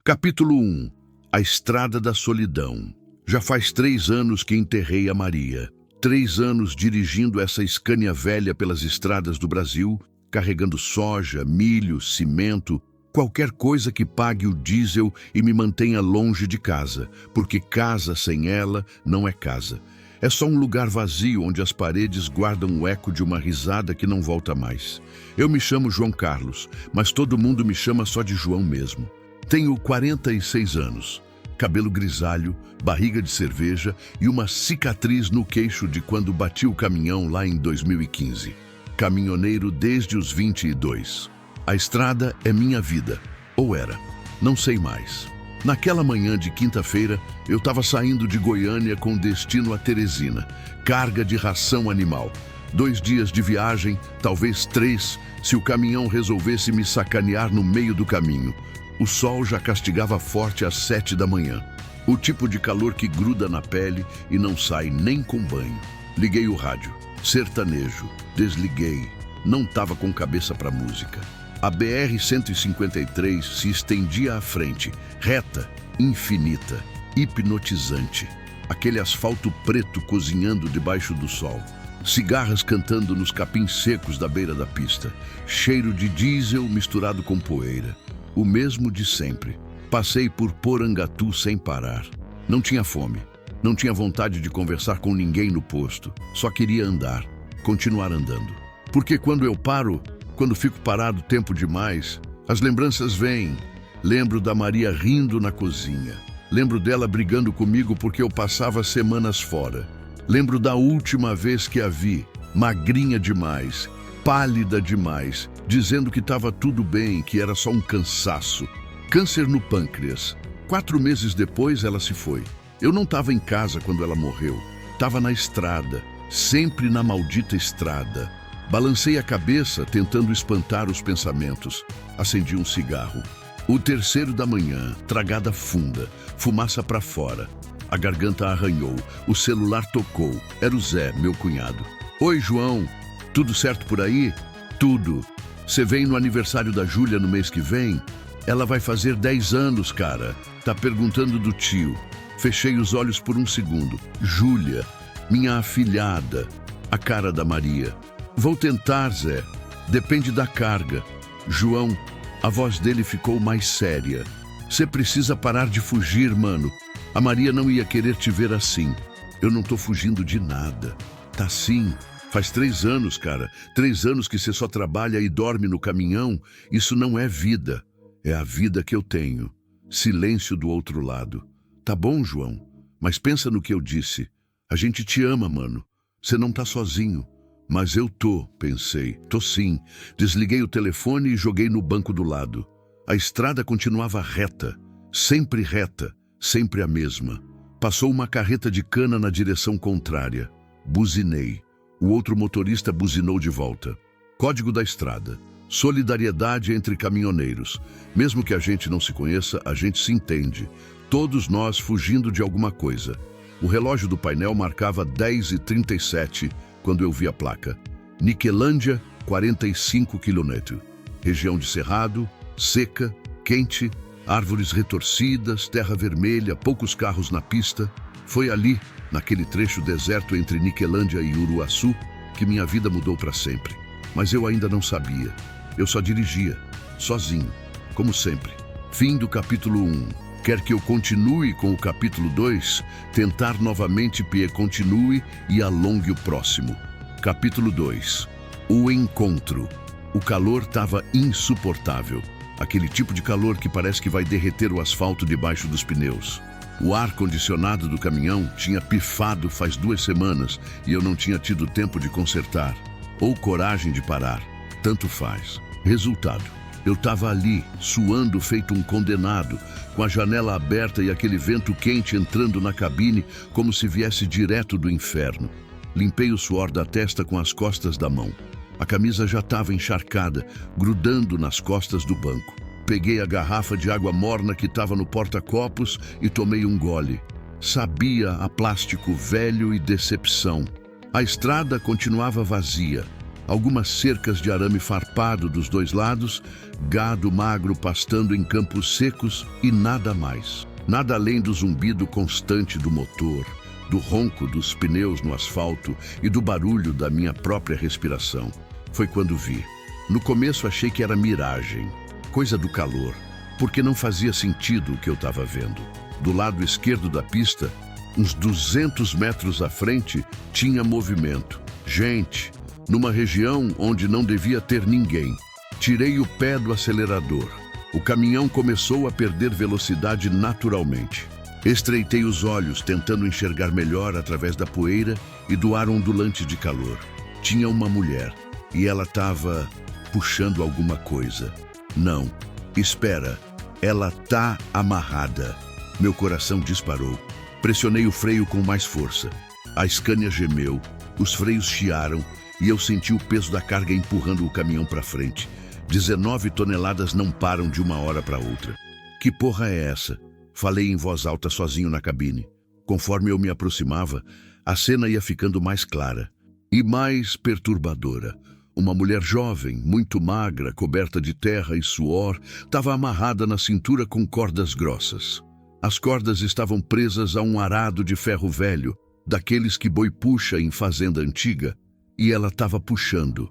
Capítulo 1. A Estrada da Solidão. Já faz 3 anos que enterrei a Maria. 3 anos dirigindo essa Scania velha pelas estradas do Brasil, carregando soja, milho, cimento, qualquer coisa que pague o diesel e me mantenha longe de casa, porque casa sem ela não é casa. É só um lugar vazio onde as paredes guardam o eco de uma risada que não volta mais. Eu me chamo João Carlos, mas todo mundo me chama só de João mesmo. Tenho 46 anos, cabelo grisalho, barriga de cerveja e uma cicatriz no queixo de quando bati o caminhão lá em 2015. Caminhoneiro desde os 22. A estrada é minha vida, ou era, não sei mais. Naquela manhã de quinta-feira, eu estava saindo de Goiânia com destino a Teresina, carga de ração animal. 2 dias de viagem, talvez 3, se o caminhão resolvesse me sacanear no meio do caminho. O sol já castigava forte às 7 da manhã. O tipo de calor que gruda na pele e não sai nem com banho. Liguei o rádio. Sertanejo. Desliguei. Não estava com cabeça para música. A BR-153 se estendia à frente, reta, infinita, hipnotizante. Aquele asfalto preto cozinhando debaixo do sol. Cigarras cantando nos capins secos da beira da pista. Cheiro de diesel misturado com poeira. O mesmo de sempre. Passei por Porangatu sem parar. Não tinha fome. Não tinha vontade de conversar com ninguém no posto. Só queria andar. Continuar andando. Porque quando eu paro, quando fico parado tempo demais, as lembranças vêm. Lembro da Maria rindo na cozinha. Lembro dela brigando comigo porque eu passava semanas fora. Lembro da última vez que a vi, magrinha demais, pálida demais, dizendo que estava tudo bem, que era só um cansaço. Câncer no pâncreas. 4 meses depois ela se foi. Eu não estava em casa quando ela morreu. Estava na estrada, sempre na maldita estrada. Balancei a cabeça, tentando espantar os pensamentos. Acendi um cigarro. O 3º da manhã, tragada funda, fumaça para fora. A garganta arranhou, o celular tocou. Era o Zé, meu cunhado. Oi, João. Tudo certo por aí? Tudo. Você vem no aniversário da Júlia no mês que vem? Ela vai fazer 10 anos, cara. Tá perguntando do tio. Fechei os olhos por um segundo. Júlia, minha afilhada. A cara da Maria. Vou tentar, Zé. Depende da carga. João, a voz dele ficou mais séria. Você precisa parar de fugir, mano. A Maria não ia querer te ver assim. Eu não tô fugindo de nada. Tá sim. Faz 3 anos, cara. 3 anos que você só trabalha e dorme no caminhão. Isso não é vida. É a vida que eu tenho. Silêncio do outro lado. Tá bom, João. Mas pensa no que eu disse. A gente te ama, mano. Você não tá sozinho. Mas eu tô, pensei. Tô sim. Desliguei o telefone e joguei no banco do lado. A estrada continuava reta. Sempre reta. Sempre a mesma. Passou uma carreta de cana na direção contrária. Buzinei. O outro motorista buzinou de volta. Código da estrada. Solidariedade entre caminhoneiros. Mesmo que a gente não se conheça, a gente se entende. Todos nós fugindo de alguma coisa. O relógio do painel marcava 10h37 quando eu vi a placa. Niquelândia, 45 km. Região de cerrado, seca, quente, árvores retorcidas, terra vermelha, poucos carros na pista. Foi ali, naquele trecho deserto entre Niquelândia e Uruaçu, que minha vida mudou para sempre. Mas eu ainda não sabia. Eu só dirigia, sozinho, como sempre. Fim do capítulo 1. Quer que eu continue com o capítulo 2? Tentar novamente que continue e alongue o próximo. Capítulo 2. O encontro. O calor estava insuportável. Aquele tipo de calor que parece que vai derreter o asfalto debaixo dos pneus. O ar-condicionado do caminhão tinha pifado faz 2 semanas e eu não tinha tido tempo de consertar. Ou coragem de parar. Tanto faz. Resultado. Eu estava ali, suando feito um condenado, com a janela aberta e aquele vento quente entrando na cabine como se viesse direto do inferno. Limpei o suor da testa com as costas da mão. A camisa já estava encharcada, grudando nas costas do banco. Peguei a garrafa de água morna que estava no porta-copos e tomei um gole. Sabia a plástico velho e decepção. A estrada continuava vazia. algumas cercas de arame farpado dos dois lados, gado magro pastando em campos secos e nada mais. Nada além do zumbido constante do motor, do ronco dos pneus no asfalto e do barulho da minha própria respiração. Foi quando vi. No começo achei que era miragem, coisa do calor, porque não fazia sentido o que eu estava vendo. Do lado esquerdo da pista, uns 200 metros à frente, tinha movimento. Gente, numa região onde não devia ter ninguém. Tirei o pé do acelerador. O caminhão começou a perder velocidade naturalmente. Estreitei os olhos, tentando enxergar melhor através da poeira e do ar ondulante de calor. Tinha uma mulher, e ela estava puxando alguma coisa. Não, espera, ela tá amarrada. Meu coração disparou. Pressionei o freio com mais força. A Scania gemeu, os freios chiaram e eu senti o peso da carga empurrando o caminhão para frente. 19 toneladas não param de uma hora para outra. Que porra é essa? Falei em voz alta sozinho na cabine. Conforme eu me aproximava, a cena ia ficando mais clara e mais perturbadora. Uma mulher jovem, muito magra, coberta de terra e suor, estava amarrada na cintura com cordas grossas. As cordas estavam presas a um arado de ferro velho, daqueles que boi puxa em fazenda antiga, e ela estava puxando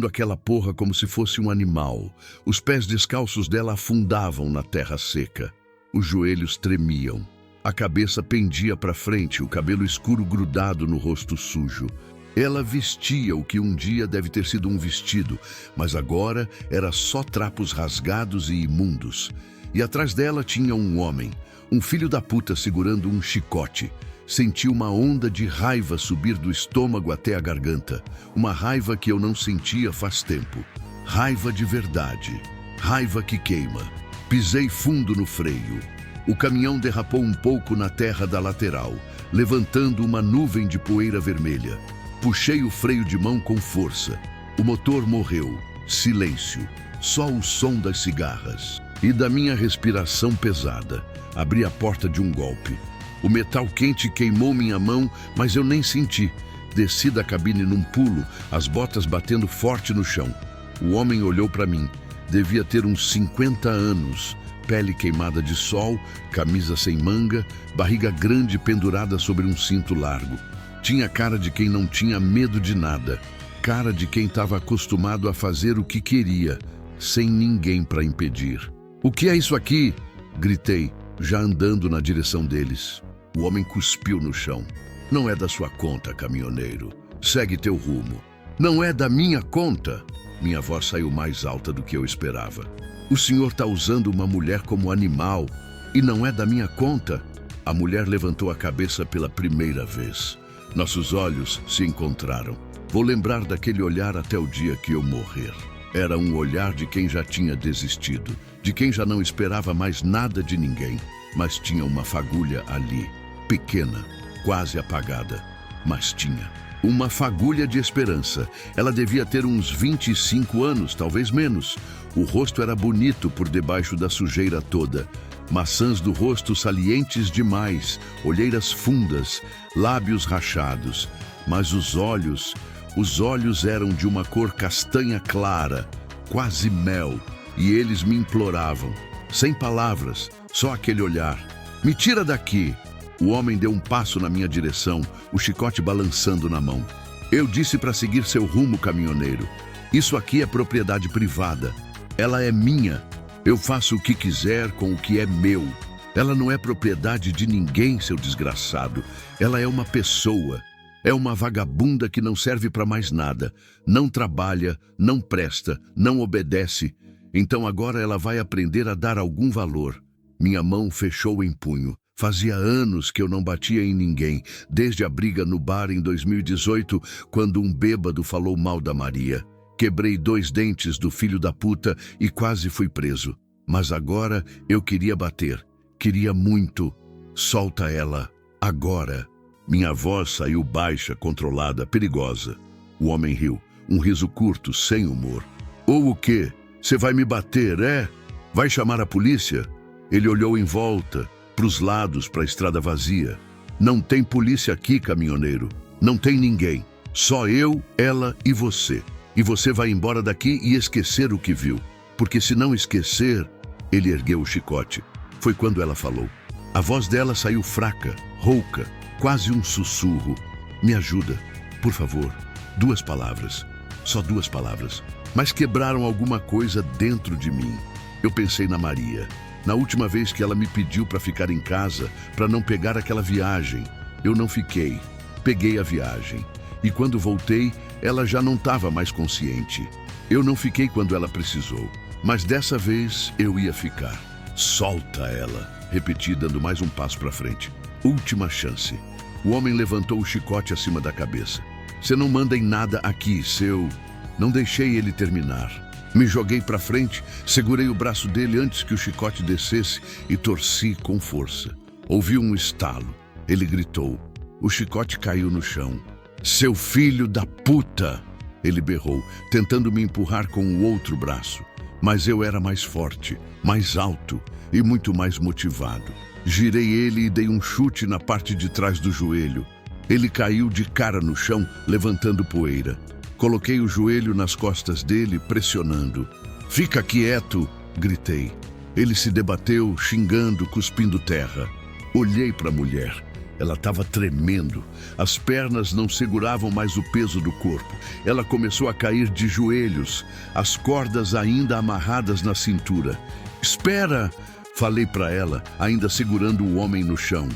aquela porra como se fosse um animal. Os pés descalços dela afundavam na terra seca. Os joelhos tremiam. A cabeça pendia para frente, o cabelo escuro grudado no rosto sujo. Ela vestia o que um dia deve ter sido um vestido, mas agora era só trapos rasgados e imundos. E atrás dela tinha um homem, um filho da puta segurando um chicote. Senti uma onda de raiva subir do estômago até a garganta. Uma raiva que eu não sentia faz tempo. Raiva de verdade. Raiva que queima. Pisei fundo no freio. O caminhão derrapou um pouco na terra da lateral, levantando uma nuvem de poeira vermelha. Puxei o freio de mão com força. O motor morreu. Silêncio. Só o som das cigarras. E da minha respiração pesada. Abri a porta de um golpe. O metal quente queimou minha mão, mas eu nem senti. Desci da cabine num pulo, as botas batendo forte no chão. O homem olhou para mim. Devia ter uns 50 anos. Pele queimada de sol, camisa sem manga, barriga grande pendurada sobre um cinto largo. Tinha cara de quem não tinha medo de nada. Cara de quem estava acostumado a fazer o que queria, sem ninguém para impedir. "O que é isso aqui?" gritei, já andando na direção deles. O homem cuspiu no chão. "Não é da sua conta, caminhoneiro. Segue teu rumo." "Não é da minha conta?" Minha voz saiu mais alta do que eu esperava. "O senhor está usando uma mulher como animal e não é da minha conta?" A mulher levantou a cabeça pela primeira vez. Nossos olhos se encontraram. Vou lembrar daquele olhar até o dia que eu morrer. Era um olhar de quem já tinha desistido, de quem já não esperava mais nada de ninguém, mas tinha uma fagulha ali, pequena, quase apagada, mas tinha. Uma fagulha de esperança. Ela devia ter uns 25 anos, talvez menos. O rosto era bonito por debaixo da sujeira toda. Maçãs do rosto salientes demais, olheiras fundas, lábios rachados. Mas os olhos eram de uma cor castanha clara, quase mel, e eles me imploravam. Sem palavras, só aquele olhar. "Me tira daqui!" O homem deu um passo na minha direção, o chicote balançando na mão. "Eu disse para seguir seu rumo, caminhoneiro. Isso aqui é propriedade privada. Ela é minha. Eu faço o que quiser com o que é meu. Ela não é propriedade de ninguém, seu desgraçado. Ela é uma pessoa. É uma vagabunda que não serve para mais nada. Não trabalha, não presta, não obedece. Então agora ela vai aprender a dar algum valor." Minha mão fechou em punho. Fazia anos que eu não batia em ninguém, desde a briga no bar em 2018, quando um bêbado falou mal da Maria. Quebrei 2 dentes do filho da puta e quase fui preso. Mas agora eu queria bater. Queria muito. "Solta ela. Agora." Minha voz saiu baixa, controlada, perigosa. O homem riu. Um riso curto, sem humor. "Ou o quê? Você vai me bater, é? Vai chamar a polícia?" Ele olhou em volta, pros lados, para a estrada vazia. "Não tem polícia aqui, caminhoneiro. Não tem ninguém. Só eu, ela e você. E você vai embora daqui e esquecer o que viu. Porque se não esquecer... Ele ergueu o chicote. Foi quando ela falou. A voz dela saiu fraca, rouca, quase um sussurro. Me ajuda, por favor. 2 palavras. Só 2 palavras. Mas quebraram alguma coisa dentro de mim. Eu pensei na Maria. Na última vez que ela me pediu para ficar em casa, para não pegar aquela viagem. Eu não fiquei. Peguei a viagem. E quando voltei, ela já não estava mais consciente. Eu não fiquei quando ela precisou. Mas dessa vez eu ia ficar. Solta ela, repeti, dando mais um passo para frente. Última chance. O homem levantou o chicote acima da cabeça. Você não manda em nada aqui, seu... Não deixei ele terminar. Me joguei para frente, segurei o braço dele antes que o chicote descesse e torci com força. Ouvi um estalo. Ele gritou. O chicote caiu no chão. Seu filho da puta! Ele berrou, tentando me empurrar com o outro braço. Mas eu era mais forte, mais alto e muito mais motivado. Girei ele e dei um chute na parte de trás do joelho. Ele caiu de cara no chão, levantando poeira. Coloquei o joelho nas costas dele, pressionando. Fica quieto, gritei. Ele se debateu, xingando, cuspindo terra. Olhei para a mulher. Ela estava tremendo. As pernas não seguravam mais o peso do corpo. Ela começou a cair de joelhos, as cordas ainda amarradas na cintura. Espera! Falei para ela, ainda segurando o homem no chão.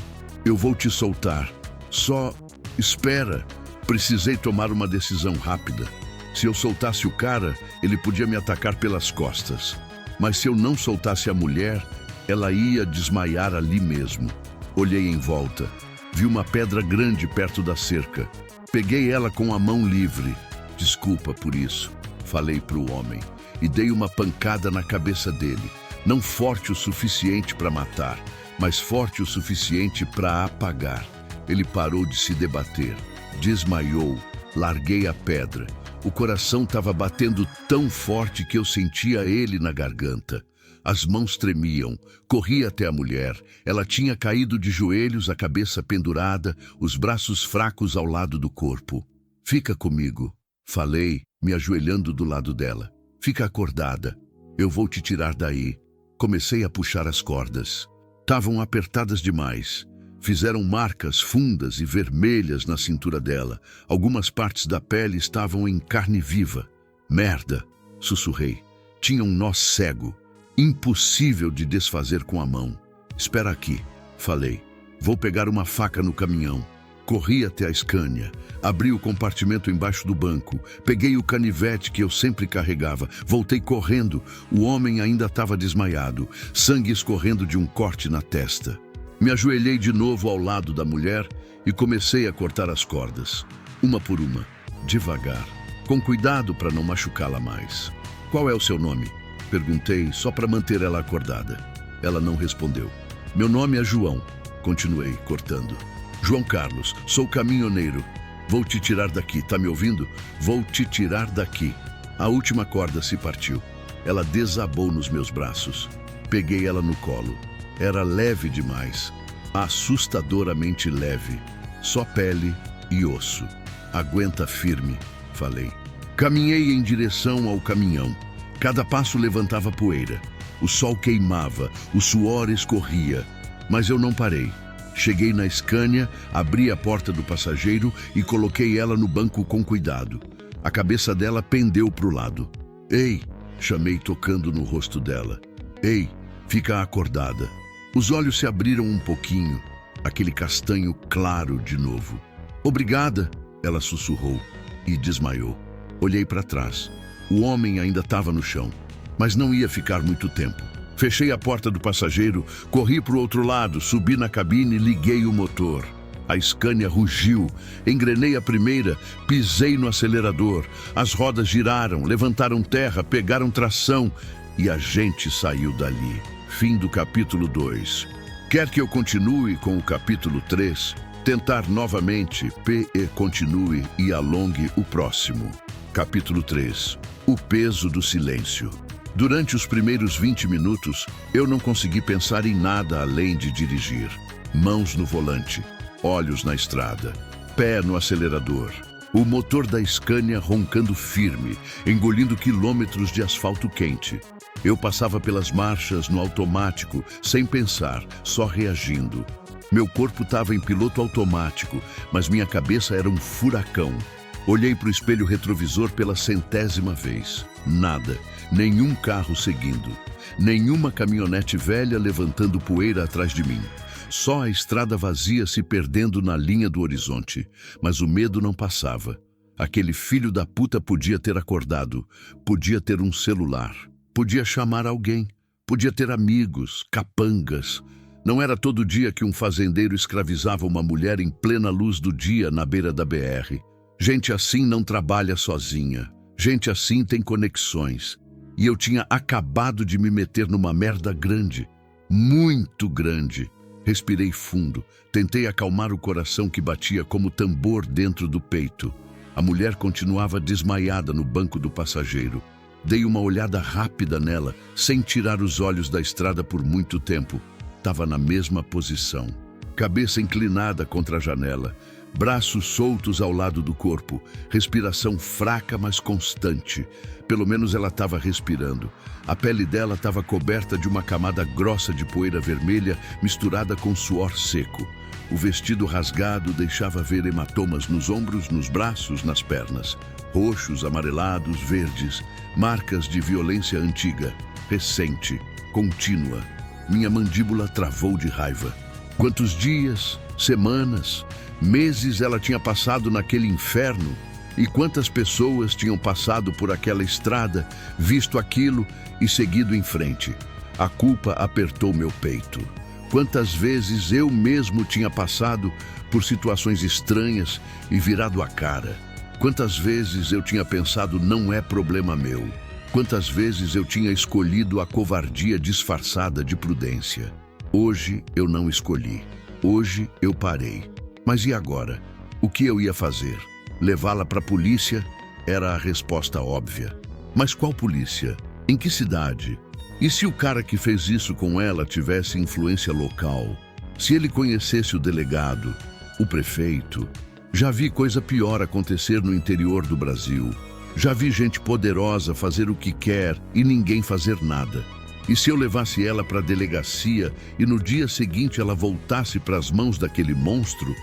Eu vou te soltar. Só espera. Precisei tomar uma decisão rápida. Se eu soltasse o cara, ele podia me atacar pelas costas. Mas se eu não soltasse a mulher, ela ia desmaiar ali mesmo. Olhei em volta. Vi uma pedra grande perto da cerca. Peguei ela com a mão livre. Desculpa por isso, falei para o homem. E dei uma pancada na cabeça dele. Não forte o suficiente para matar, mas forte o suficiente para apagar. Ele parou de se debater. Desmaiou. Larguei a pedra. O coração estava batendo tão forte que eu sentia ele na garganta. As mãos tremiam. Corri até a mulher. Ela tinha caído de joelhos, a cabeça pendurada, os braços fracos ao lado do corpo. Fica comigo, falei, me ajoelhando do lado dela. Fica acordada. Eu vou te tirar daí. Comecei a puxar as cordas. Estavam apertadas demais. Fizeram marcas fundas e vermelhas na cintura dela. Algumas partes da pele estavam em carne viva. Merda, sussurrei. Tinha um nó cego. Impossível de desfazer com a mão. Espera aqui, falei. Vou pegar uma faca no caminhão. Corri até a Scania, abri o compartimento embaixo do banco, peguei o canivete que eu sempre carregava, voltei correndo. O homem ainda estava desmaiado, sangue escorrendo de um corte na testa. Me ajoelhei de novo ao lado da mulher e comecei a cortar as cordas, uma por uma, devagar, com cuidado para não machucá-la mais. Qual é o seu nome? Perguntei, só para manter ela acordada. Ela não respondeu. Meu nome é João. Continuei, cortando. João Carlos, sou caminhoneiro. Vou te tirar daqui, tá me ouvindo? Vou te tirar daqui. A última corda se partiu. Ela desabou nos meus braços. Peguei ela no colo. Era leve demais. Assustadoramente leve. Só pele e osso. Aguenta firme, falei. Caminhei em direção ao caminhão. Cada passo levantava poeira. O sol queimava, o suor escorria. Mas eu não parei. Cheguei na Scania, abri a porta do passageiro e coloquei ela no banco com cuidado. A cabeça dela pendeu para o lado. Ei, chamei tocando no rosto dela. Ei, fica acordada. Os olhos se abriram um pouquinho, aquele castanho claro de novo. Obrigada, ela sussurrou e desmaiou. Olhei para trás. O homem ainda estava no chão, mas não ia ficar muito tempo. Fechei a porta do passageiro, corri para o outro lado, subi na cabine e liguei o motor. A Scania rugiu, engrenei a primeira, pisei no acelerador. As rodas giraram, levantaram terra, pegaram tração e a gente saiu dali. Fim do capítulo 2. Quer que eu continue com o capítulo 3? Tentar novamente, continue e alongue o próximo. Capítulo 3. O peso do silêncio. Durante os primeiros 20 minutos, eu não consegui pensar em nada além de dirigir. Mãos no volante, olhos na estrada, pé no acelerador. O motor da Scania roncando firme, engolindo quilômetros de asfalto quente. Eu passava pelas marchas no automático, sem pensar, só reagindo. Meu corpo estava em piloto automático, mas minha cabeça era um furacão. Olhei para o espelho retrovisor pela 100ª vez. Nada, nenhum carro seguindo. Nenhuma caminhonete velha levantando poeira atrás de mim. Só a estrada vazia se perdendo na linha do horizonte. Mas o medo não passava. Aquele filho da puta podia ter acordado, podia ter um celular, podia chamar alguém, podia ter amigos, capangas. Não era todo dia que um fazendeiro escravizava uma mulher em plena luz do dia na beira da BR. Gente assim não trabalha sozinha. Gente assim tem conexões. E eu tinha acabado de me meter numa merda grande, muito grande. Respirei fundo, tentei acalmar o coração que batia como tambor dentro do peito. A mulher continuava desmaiada no banco do passageiro. Dei uma olhada rápida nela, sem tirar os olhos da estrada por muito tempo. Estava na mesma posição, cabeça inclinada contra a janela, braços soltos ao lado do corpo, respiração fraca mas constante. Pelo menos ela estava respirando. A pele dela estava coberta de uma camada grossa de poeira vermelha misturada com suor seco. O vestido rasgado deixava ver hematomas nos ombros, nos braços, nas pernas. Roxos, amarelados, verdes, marcas de violência antiga, recente, contínua. Minha mandíbula travou de raiva. Quantos dias, semanas, meses ela tinha passado naquele inferno? E quantas pessoas tinham passado por aquela estrada, visto aquilo e seguido em frente? A culpa apertou meu peito. Quantas vezes eu mesmo tinha passado por situações estranhas e virado a cara? Quantas vezes eu tinha pensado, não é problema meu? Quantas vezes eu tinha escolhido a covardia disfarçada de prudência? Hoje eu não escolhi. Hoje eu parei. Mas e agora? O que eu ia fazer? Levá-la para a polícia era a resposta óbvia. Mas qual polícia? Em que cidade? E se o cara que fez isso com ela tivesse influência local? Se ele conhecesse o delegado, o prefeito? Já vi coisa pior acontecer no interior do Brasil. Já vi gente poderosa fazer o que quer e ninguém fazer nada. E se eu levasse ela para a delegacia e no dia seguinte ela voltasse para as mãos daquele monstro?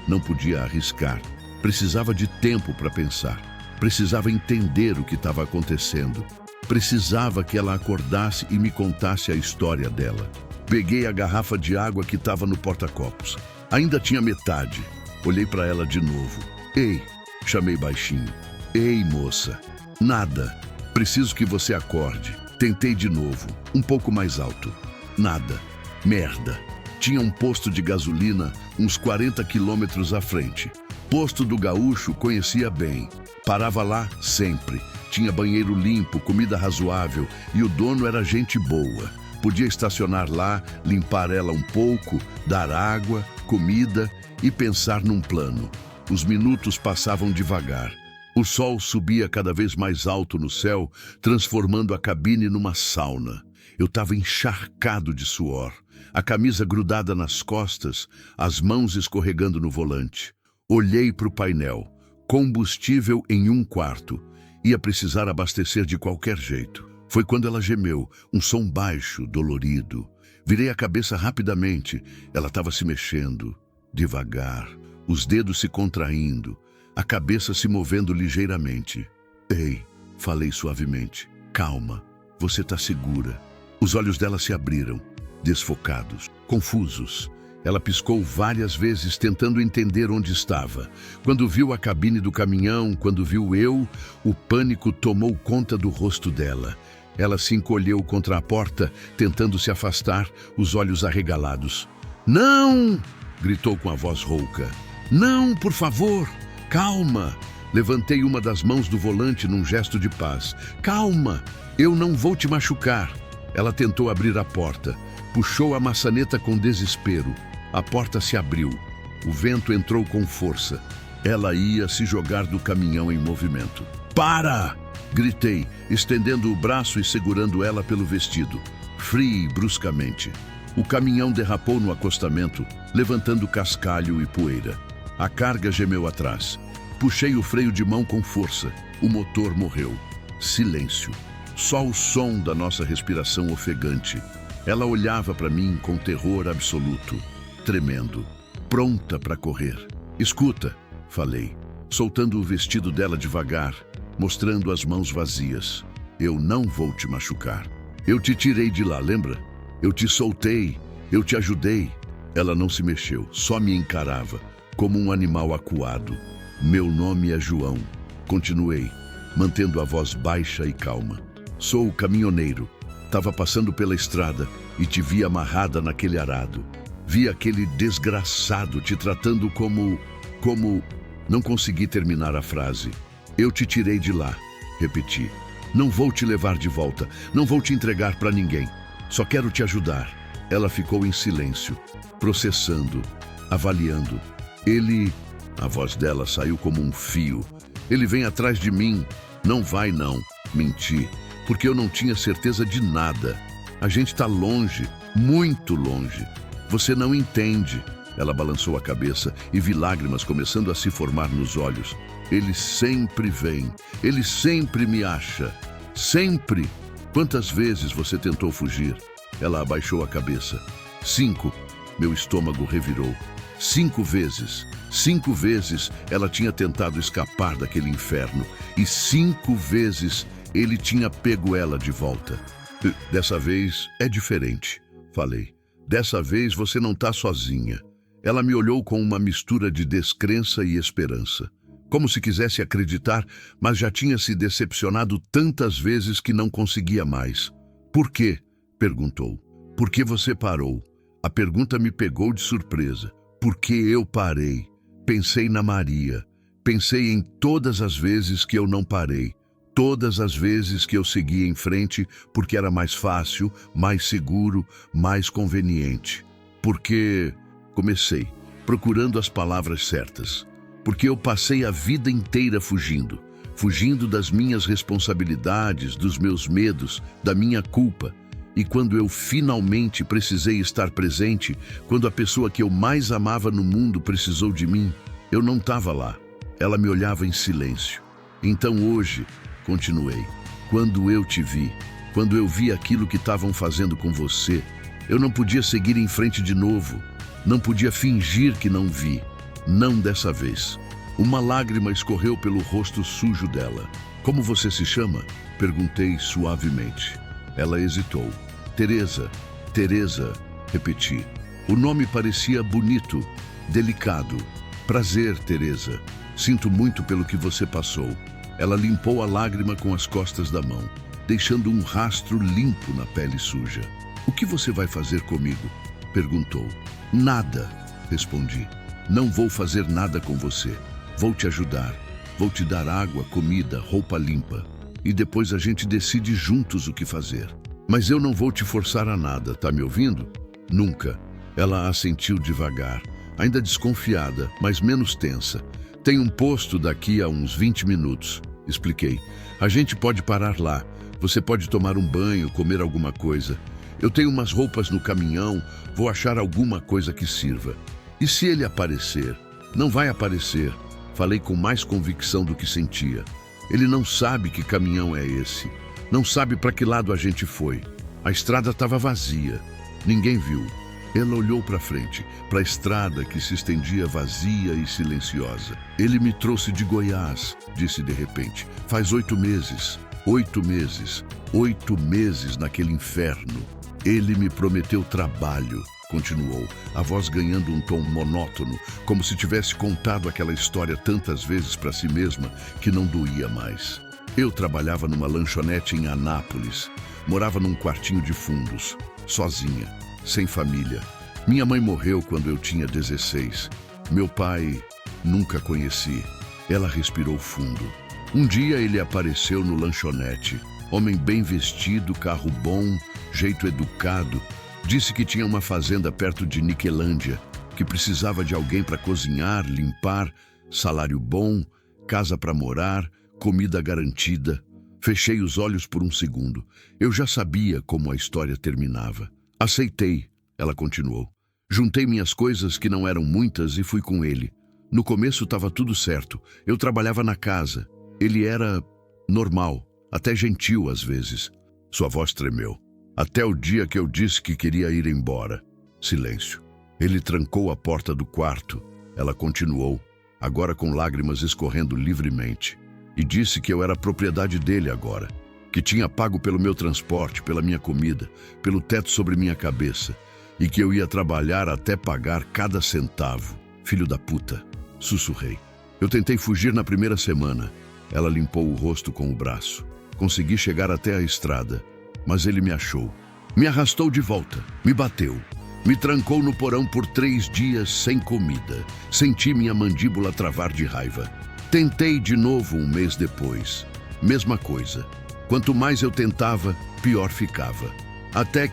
Não podia arriscar. Precisava de tempo para pensar. Precisava entender o que estava acontecendo. Precisava que ela acordasse e me contasse a história dela. Peguei a garrafa de água que estava no porta-copos. Ainda tinha metade. Olhei para ela de novo. Ei, chamei baixinho. Ei, moça. Nada. Preciso que você acorde. Tentei de novo, um pouco mais alto. Nada. Merda. Tinha um posto de gasolina uns 40 quilômetros à frente. Posto do Gaúcho conhecia bem. Parava lá sempre. Tinha banheiro limpo, comida razoável e o dono era gente boa. Podia estacionar lá, limpar ela um pouco, dar água, comida e pensar num plano. Os minutos passavam devagar. O sol subia cada vez mais alto no céu, transformando a cabine numa sauna. Eu estava encharcado de suor, a camisa grudada nas costas, as mãos escorregando no volante. Olhei para o painel. Combustível em 1/4. Ia precisar abastecer de qualquer jeito. Foi quando ela gemeu, um som baixo, dolorido. Virei a cabeça rapidamente. Ela estava se mexendo, devagar, os dedos se contraindo, a cabeça se movendo ligeiramente. Ei, falei suavemente. Calma, você está segura. Os olhos dela se abriram, desfocados, confusos. Ela piscou várias vezes tentando entender onde estava. Quando viu a cabine do caminhão, quando viu eu, o pânico tomou conta do rosto dela. Ela se encolheu contra a porta, tentando se afastar, os olhos arregalados. Não! Gritou com a voz rouca. Não, por favor! Calma! Levantei uma das mãos do volante num gesto de paz. Calma! Eu não vou te machucar. Ela tentou abrir a porta. Puxou a maçaneta com desespero. A porta se abriu. O vento entrou com força. Ela ia se jogar do caminhão em movimento. Para! Gritei, estendendo o braço e segurando ela pelo vestido. Frie bruscamente. O caminhão derrapou no acostamento, levantando cascalho e poeira. A carga gemeu atrás. Puxei o freio de mão com força. O motor morreu. Silêncio. Só o som da nossa respiração ofegante. Ela olhava para mim com terror absoluto, tremendo, pronta para correr. Escuta, falei, soltando o vestido dela devagar, mostrando as mãos vazias. Eu não vou te machucar. Eu te tirei de lá, lembra? Eu te soltei, eu te ajudei. Ela não se mexeu, só me encarava, como um animal acuado. Meu nome é João. Continuei, mantendo a voz baixa e calma. Sou o caminhoneiro. Estava passando pela estrada e te vi amarrada naquele arado. Vi aquele desgraçado te tratando como... Não consegui terminar a frase. Eu te tirei de lá, repeti. Não vou te levar de volta, não vou te entregar para ninguém. Só quero te ajudar. Ela ficou em silêncio, processando, avaliando. A voz dela saiu como um fio. Ele vem atrás de mim. Não vai não. Menti, porque eu não tinha certeza de nada. A gente está longe, muito longe. Você não entende. Ela balançou a cabeça e vi lágrimas começando a se formar nos olhos. Ele sempre vem. Ele sempre me acha. Sempre. Quantas vezes você tentou fugir? Ela abaixou a cabeça. 5. Meu estômago revirou. 5 vezes. 5 vezes ela tinha tentado escapar daquele inferno. E 5 vezes ele tinha pego ela de volta. Dessa vez é diferente, falei. Dessa vez você não está sozinha. Ela me olhou com uma mistura de descrença e esperança. Como se quisesse acreditar, mas já tinha se decepcionado tantas vezes que não conseguia mais. Por quê? Perguntou. Por que você parou? A pergunta me pegou de surpresa. Por que eu parei? Pensei na Maria. Pensei em todas as vezes que eu não parei. Todas as vezes que eu segui em frente porque era mais fácil, mais seguro, mais conveniente. Porque... Comecei, procurando as palavras certas. Porque eu passei a vida inteira fugindo. Fugindo das minhas responsabilidades, dos meus medos, da minha culpa. E quando eu finalmente precisei estar presente, quando a pessoa que eu mais amava no mundo precisou de mim, eu não estava lá. Ela me olhava em silêncio. Então hoje, continuei, quando eu te vi, quando eu vi aquilo que estavam fazendo com você, eu não podia seguir em frente de novo. Não podia fingir que não vi. Não dessa vez. Uma lágrima escorreu pelo rosto sujo dela. Como você se chama? Perguntei suavemente. Ela hesitou. Teresa, Teresa, repeti. O nome parecia bonito, delicado. Prazer, Teresa. Sinto muito pelo que você passou. Ela limpou a lágrima com as costas da mão, deixando um rastro limpo na pele suja. O que você vai fazer comigo? Perguntou. Nada, respondi. Não vou fazer nada com você. Vou te ajudar. Vou te dar água, comida, roupa limpa. E depois a gente decide juntos o que fazer. Mas eu não vou te forçar a nada, tá me ouvindo? Nunca. Ela assentiu devagar, ainda desconfiada, mas menos tensa. Tem um posto daqui a uns 20 minutos, expliquei. A gente pode parar lá. Você pode tomar um banho, comer alguma coisa. Eu tenho umas roupas no caminhão, vou achar alguma coisa que sirva. E se ele aparecer? Não vai aparecer. Falei com mais convicção do que sentia. Ele não sabe que caminhão é esse. Não sabe para que lado a gente foi. A estrada estava vazia. Ninguém viu. Ela olhou para frente, para a estrada que se estendia vazia e silenciosa. Ele me trouxe de Goiás, disse de repente. Faz 8 meses. 8 meses. 8 meses naquele inferno. Ele me prometeu trabalho, continuou, a voz ganhando um tom monótono, como se tivesse contado aquela história tantas vezes para si mesma que não doía mais. Eu trabalhava numa lanchonete em Anápolis, morava num quartinho de fundos, sozinha, sem família. Minha mãe morreu quando eu tinha 16. Meu pai nunca conheci. Ela respirou fundo. Um dia ele apareceu no lanchonete, homem bem vestido, carro bom, jeito educado. Disse que tinha uma fazenda perto de Niquelândia, que precisava de alguém para cozinhar, limpar, salário bom, casa para morar, comida garantida. Fechei os olhos por um segundo. Eu já sabia como a história terminava. Aceitei, ela continuou. Juntei minhas coisas, que não eram muitas, e fui com ele. No começo estava tudo certo. Eu trabalhava na casa. Ele era normal, até gentil às vezes. Sua voz tremeu. Até o dia que eu disse que queria ir embora. Silêncio. Ele trancou a porta do quarto. Ela continuou, agora com lágrimas escorrendo livremente. E disse que eu era propriedade dele agora. Que tinha pago pelo meu transporte, pela minha comida, pelo teto sobre minha cabeça. E que eu ia trabalhar até pagar cada centavo. Filho da puta, sussurrei. Eu tentei fugir na primeira semana. Ela limpou o rosto com o braço. Consegui chegar até a estrada, mas ele me achou. Me arrastou de volta, me bateu. Me trancou no porão por 3 dias sem comida. Senti minha mandíbula travar de raiva. Tentei de novo um mês depois. Mesma coisa. Quanto mais eu tentava, pior ficava. Até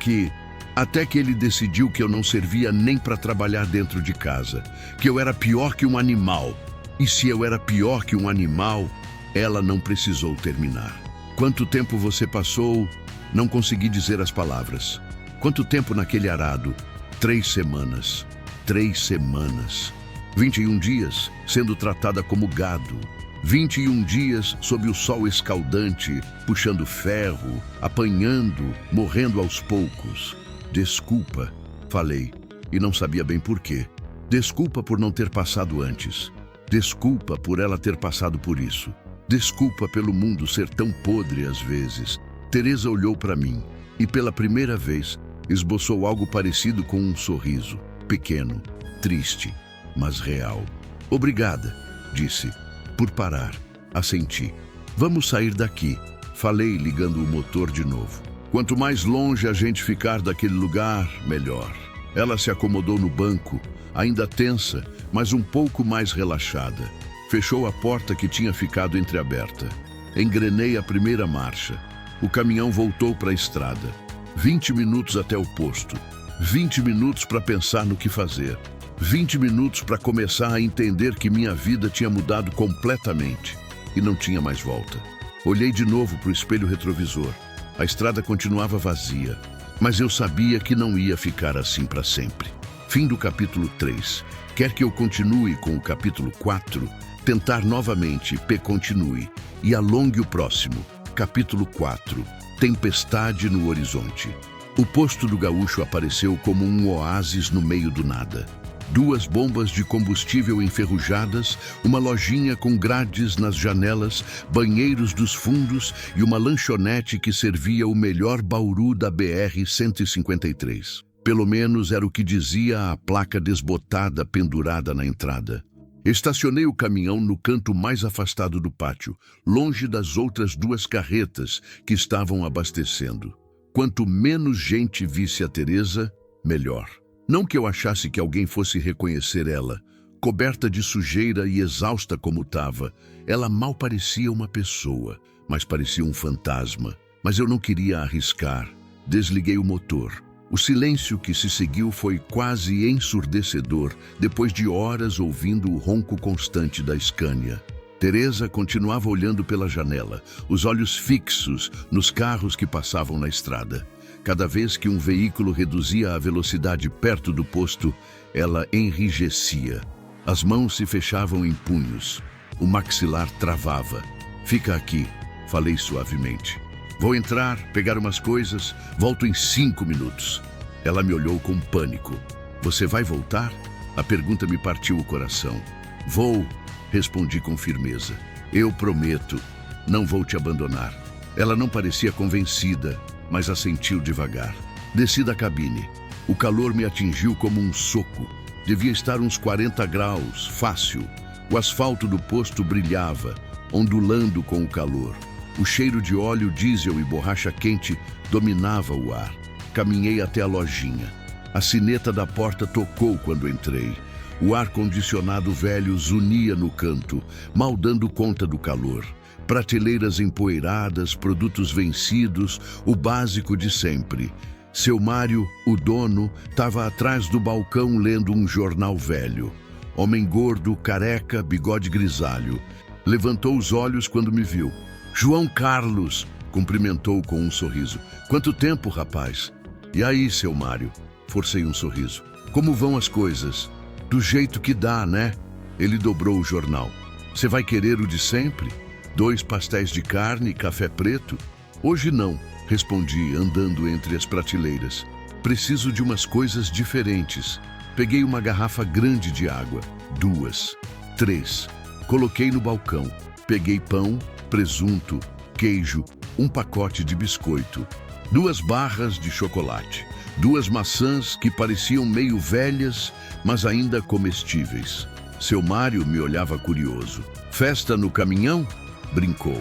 que ele decidiu que eu não servia nem para trabalhar dentro de casa. Que eu era pior que um animal. E se eu era pior que um animal, ela não precisou terminar. Quanto tempo você passou? Não consegui dizer as palavras. Quanto tempo naquele arado? 3 semanas. 3 semanas. 21 dias sendo tratada como gado. 21 dias sob o sol escaldante, puxando ferro, apanhando, morrendo aos poucos. Desculpa, falei, e não sabia bem por quê. Desculpa por não ter passado antes. Desculpa por ela ter passado por isso. Desculpa pelo mundo ser tão podre às vezes. Teresa olhou para mim e, pela primeira vez, esboçou algo parecido com um sorriso. Pequeno, triste, mas real. Obrigada, disse. Por parar, assenti. Vamos sair daqui, falei, ligando o motor de novo. Quanto mais longe a gente ficar daquele lugar, melhor. Ela se acomodou no banco, ainda tensa, mas um pouco mais relaxada. Fechou a porta que tinha ficado entreaberta. Engrenei a primeira marcha. O caminhão voltou para a estrada. 20 minutos até o posto. 20 minutos para pensar no que fazer. 20 minutos para começar a entender que minha vida tinha mudado completamente e não tinha mais volta. Olhei de novo para o espelho retrovisor. A estrada continuava vazia, mas eu sabia que não ia ficar assim para sempre. Fim do capítulo 3. Quer que eu continue com o capítulo 4? Tentar novamente, continue e alongue o próximo. Capítulo 4. Tempestade no horizonte. O posto do gaúcho apareceu como um oásis no meio do nada. 2 bombas de combustível enferrujadas, uma lojinha com grades nas janelas, banheiros dos fundos e uma lanchonete que servia o melhor bauru da BR-153. Pelo menos era o que dizia a placa desbotada pendurada na entrada. Estacionei o caminhão no canto mais afastado do pátio, longe das outras 2 carretas que estavam abastecendo. Quanto menos gente visse a Teresa, melhor. Não que eu achasse que alguém fosse reconhecer ela. Coberta de sujeira e exausta como estava, ela mal parecia uma pessoa, mas parecia um fantasma. Mas eu não queria arriscar. Desliguei o motor. O silêncio que se seguiu foi quase ensurdecedor, depois de horas ouvindo o ronco constante da Scania. Teresa continuava olhando pela janela, os olhos fixos nos carros que passavam na estrada. Cada vez que um veículo reduzia a velocidade perto do posto, ela enrijecia. As mãos se fechavam em punhos. O maxilar travava. Fica aqui, falei suavemente. Vou entrar, pegar umas coisas, volto em 5 minutos. Ela me olhou com pânico. Você vai voltar? A pergunta me partiu o coração. Vou, respondi com firmeza. Eu prometo, não vou te abandonar. Ela não parecia convencida, mas assentiu devagar. Desci da cabine. O calor me atingiu como um soco. Devia estar uns 40 graus, fácil. O asfalto do posto brilhava, ondulando com o calor. O cheiro de óleo diesel e borracha quente dominava o ar. Caminhei até a lojinha. A sineta da porta tocou quando entrei. O ar-condicionado velho zunia no canto, mal dando conta do calor. Prateleiras empoeiradas, produtos vencidos, o básico de sempre. Seu Mário, o dono, estava atrás do balcão lendo um jornal velho. Homem gordo, careca, bigode grisalho. Levantou os olhos quando me viu. João Carlos, cumprimentou com um sorriso. Quanto tempo, rapaz? E aí, seu Mário? Forcei um sorriso. Como vão as coisas? Do jeito que dá, né? Ele dobrou o jornal. Você vai querer o de sempre? 2 pastéis de carne e café preto? Hoje não, respondi, andando entre as prateleiras. Preciso de umas coisas diferentes. Peguei uma garrafa grande de água. 2, 3. Coloquei no balcão. Peguei pão, presunto, queijo, um pacote de biscoito, 2 barras de chocolate, 2 maçãs que pareciam meio velhas, mas ainda comestíveis. Seu Mário me olhava curioso. Festa no caminhão? Brincou.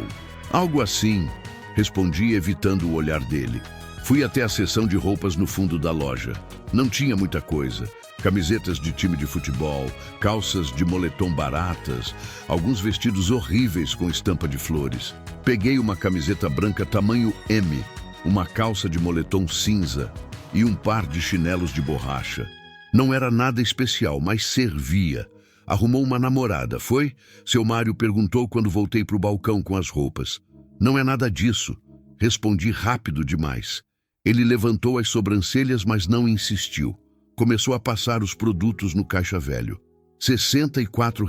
Algo assim, respondi, evitando o olhar dele. Fui até a seção de roupas no fundo da loja. Não tinha muita coisa. Camisetas de time de futebol, calças de moletom baratas, alguns vestidos horríveis com estampa de flores. Peguei uma camiseta branca tamanho M, uma calça de moletom cinza e um par de chinelos de borracha. Não era nada especial, mas servia. Arrumou uma namorada, foi? Seu Mário perguntou quando voltei para o balcão com as roupas. Não é nada disso. Respondi rápido demais. Ele levantou as sobrancelhas, mas não insistiu. Começou a passar os produtos no caixa velho. R$ 64.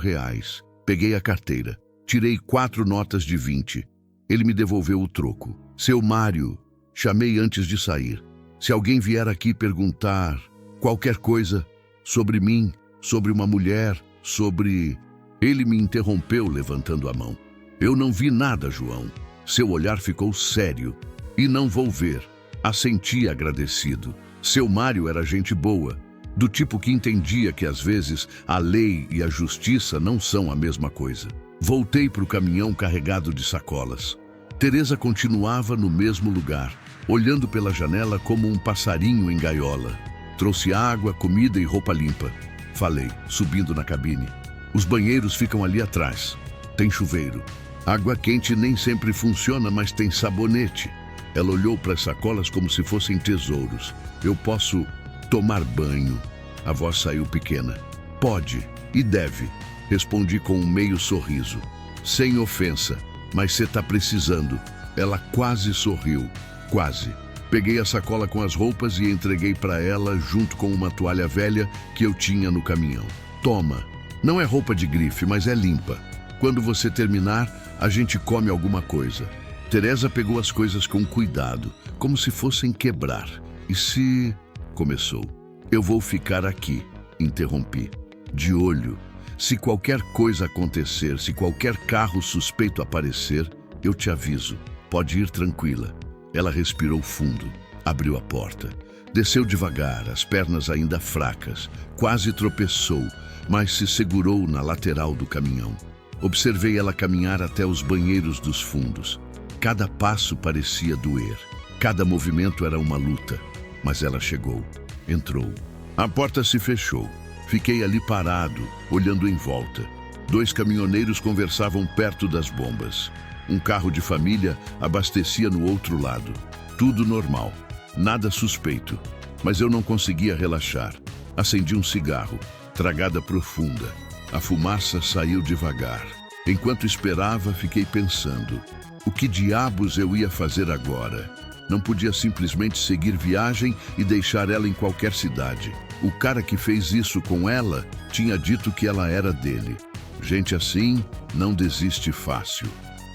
Peguei a carteira. Tirei 4 notas de 20. Ele me devolveu o troco. Seu Mário, chamei antes de sair. Se alguém vier aqui perguntar qualquer coisa sobre mim, sobre uma mulher, sobre... Ele me interrompeu levantando a mão. Eu não vi nada, João. Seu olhar ficou sério. E não vou ver. Assenti agradecido. Seu Mário era gente boa, do tipo que entendia que às vezes a lei e a justiça não são a mesma coisa. Voltei para o caminhão carregado de sacolas. Teresa continuava no mesmo lugar, olhando pela janela como um passarinho em gaiola. Trouxe água, comida e roupa limpa. Falei, subindo na cabine. Os banheiros ficam ali atrás. Tem chuveiro. Água quente nem sempre funciona, mas tem sabonete. Ela olhou para as sacolas como se fossem tesouros. Eu posso tomar banho. A voz saiu pequena. Pode e deve, respondi com um meio sorriso. Sem ofensa, mas você tá precisando. Ela quase sorriu. Quase. Peguei a sacola com as roupas e entreguei para ela junto com uma toalha velha que eu tinha no caminhão. Toma. Não é roupa de grife, mas é limpa. Quando você terminar, a gente come alguma coisa. Teresa pegou as coisas com cuidado, como se fossem quebrar. E se... Começou. Eu vou ficar aqui, interrompi. De olho. Se qualquer coisa acontecer, se qualquer carro suspeito aparecer, eu te aviso. Pode ir tranquila. Ela respirou fundo, abriu a porta. Desceu devagar, as pernas ainda fracas. Quase tropeçou, mas se segurou na lateral do caminhão. Observei ela caminhar até os banheiros dos fundos. Cada passo parecia doer. Cada movimento era uma luta. Mas ela chegou. Entrou. A porta se fechou. Fiquei ali parado, olhando em volta. 2 caminhoneiros conversavam perto das bombas. Um carro de família abastecia no outro lado. Tudo normal. Nada suspeito. Mas eu não conseguia relaxar. Acendi um cigarro. Tragada profunda. A fumaça saiu devagar. Enquanto esperava, fiquei pensando. O que diabos eu ia fazer agora? Não podia simplesmente seguir viagem e deixar ela em qualquer cidade. O cara que fez isso com ela tinha dito que ela era dele. Gente assim não desiste fácil.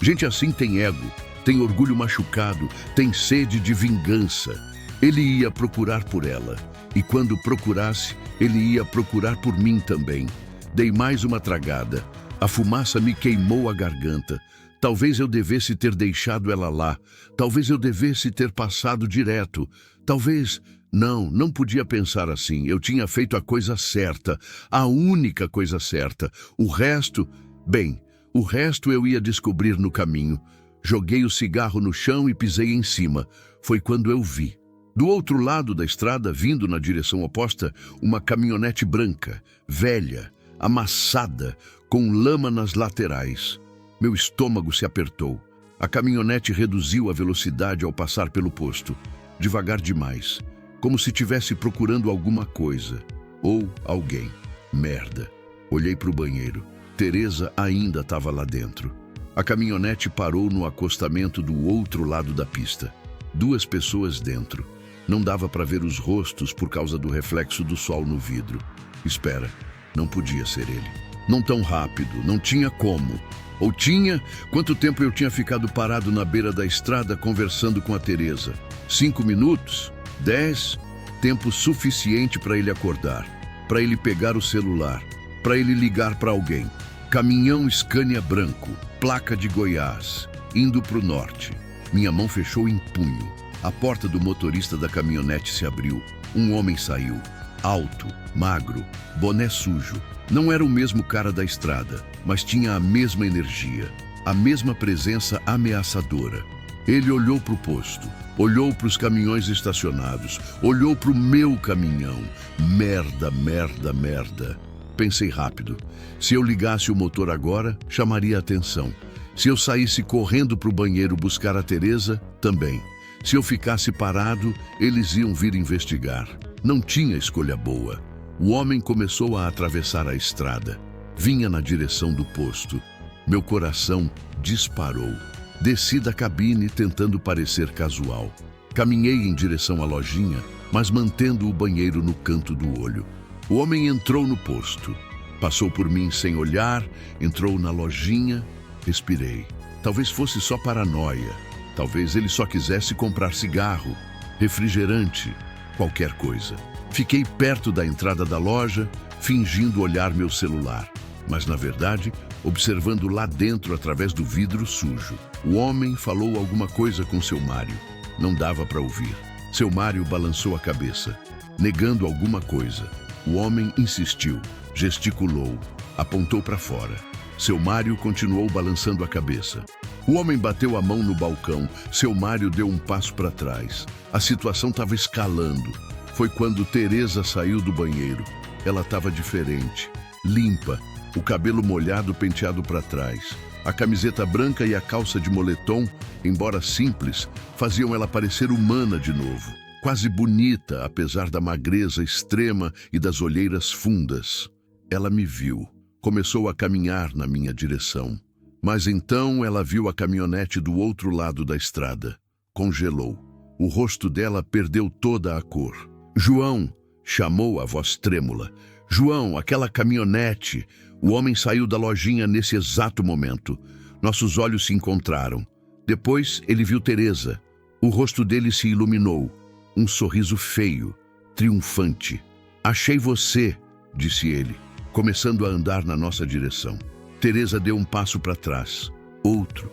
Gente assim tem ego, tem orgulho machucado, tem sede de vingança. Ele ia procurar por ela. E quando procurasse, ele ia procurar por mim também. Dei mais uma tragada. A fumaça me queimou a garganta. Talvez eu devesse ter deixado ela lá. Talvez eu devesse ter passado direto. Talvez... Não podia pensar assim. Eu tinha feito a coisa certa. A única coisa certa. O resto... Bem, o resto eu ia descobrir no caminho. Joguei o cigarro no chão e pisei em cima. Foi quando eu vi. Do outro lado da estrada, vindo na direção oposta, uma caminhonete branca, velha, amassada, com lama nas laterais. Meu estômago se apertou. A caminhonete reduziu a velocidade ao passar pelo posto. Devagar demais. Como se estivesse procurando alguma coisa. Ou alguém. Merda. Olhei para o banheiro. Teresa ainda estava lá dentro. A caminhonete parou no acostamento do outro lado da pista. 2 pessoas dentro. Não dava para ver os rostos por causa do reflexo do sol no vidro. Espera, não podia ser ele. Não tão rápido, não tinha como. Ou tinha? Quanto tempo eu tinha ficado parado na beira da estrada conversando com a Teresa? 5 minutos? 10? Tempo suficiente para ele acordar, para ele pegar o celular, para ele ligar para alguém. Caminhão Scania branco, placa de Goiás, indo para o norte. Minha mão fechou em punho. A porta do motorista da caminhonete se abriu. Um homem saiu. Alto, magro, boné sujo. Não era o mesmo cara da estrada, mas tinha a mesma energia, a mesma presença ameaçadora. Ele olhou para o posto, olhou para os caminhões estacionados, olhou para o meu caminhão. Merda, merda, merda. Pensei rápido. Se eu ligasse o motor agora, chamaria a atenção. Se eu saísse correndo para o banheiro buscar a Teresa, também. Se eu ficasse parado, eles iam vir investigar. Não tinha escolha boa. O homem começou a atravessar a estrada. Vinha na direção do posto. Meu coração disparou. Desci da cabine tentando parecer casual. Caminhei em direção à lojinha, mas mantendo o banheiro no canto do olho. O homem entrou no posto. Passou por mim sem olhar, entrou na lojinha. Respirei. Talvez fosse só paranoia. Talvez ele só quisesse comprar cigarro, refrigerante, qualquer coisa. Fiquei perto da entrada da loja, fingindo olhar meu celular, mas na verdade, observando lá dentro através do vidro sujo. O homem falou alguma coisa com seu Mário. Não dava para ouvir. Seu Mário balançou a cabeça, negando alguma coisa. O homem insistiu, gesticulou, apontou para fora. Seu Mário continuou balançando a cabeça. O homem bateu a mão no balcão. Seu Mário deu um passo para trás. A situação estava escalando. Foi quando Teresa saiu do banheiro. Ela estava diferente, limpa, o cabelo molhado penteado para trás. A camiseta branca e a calça de moletom, embora simples, faziam ela parecer humana de novo. Quase bonita, apesar da magreza extrema e das olheiras fundas. Ela me viu. Começou a caminhar na minha direção. Mas então ela viu a caminhonete do outro lado da estrada. Congelou. O rosto dela perdeu toda a cor. João, chamou a voz trêmula. João, aquela caminhonete. O homem saiu da lojinha nesse exato momento. Nossos olhos se encontraram. Depois ele viu Teresa. O rosto dele se iluminou. Um sorriso feio, triunfante. Achei você, disse ele, começando a andar na nossa direção. Teresa deu um passo para trás. Outro.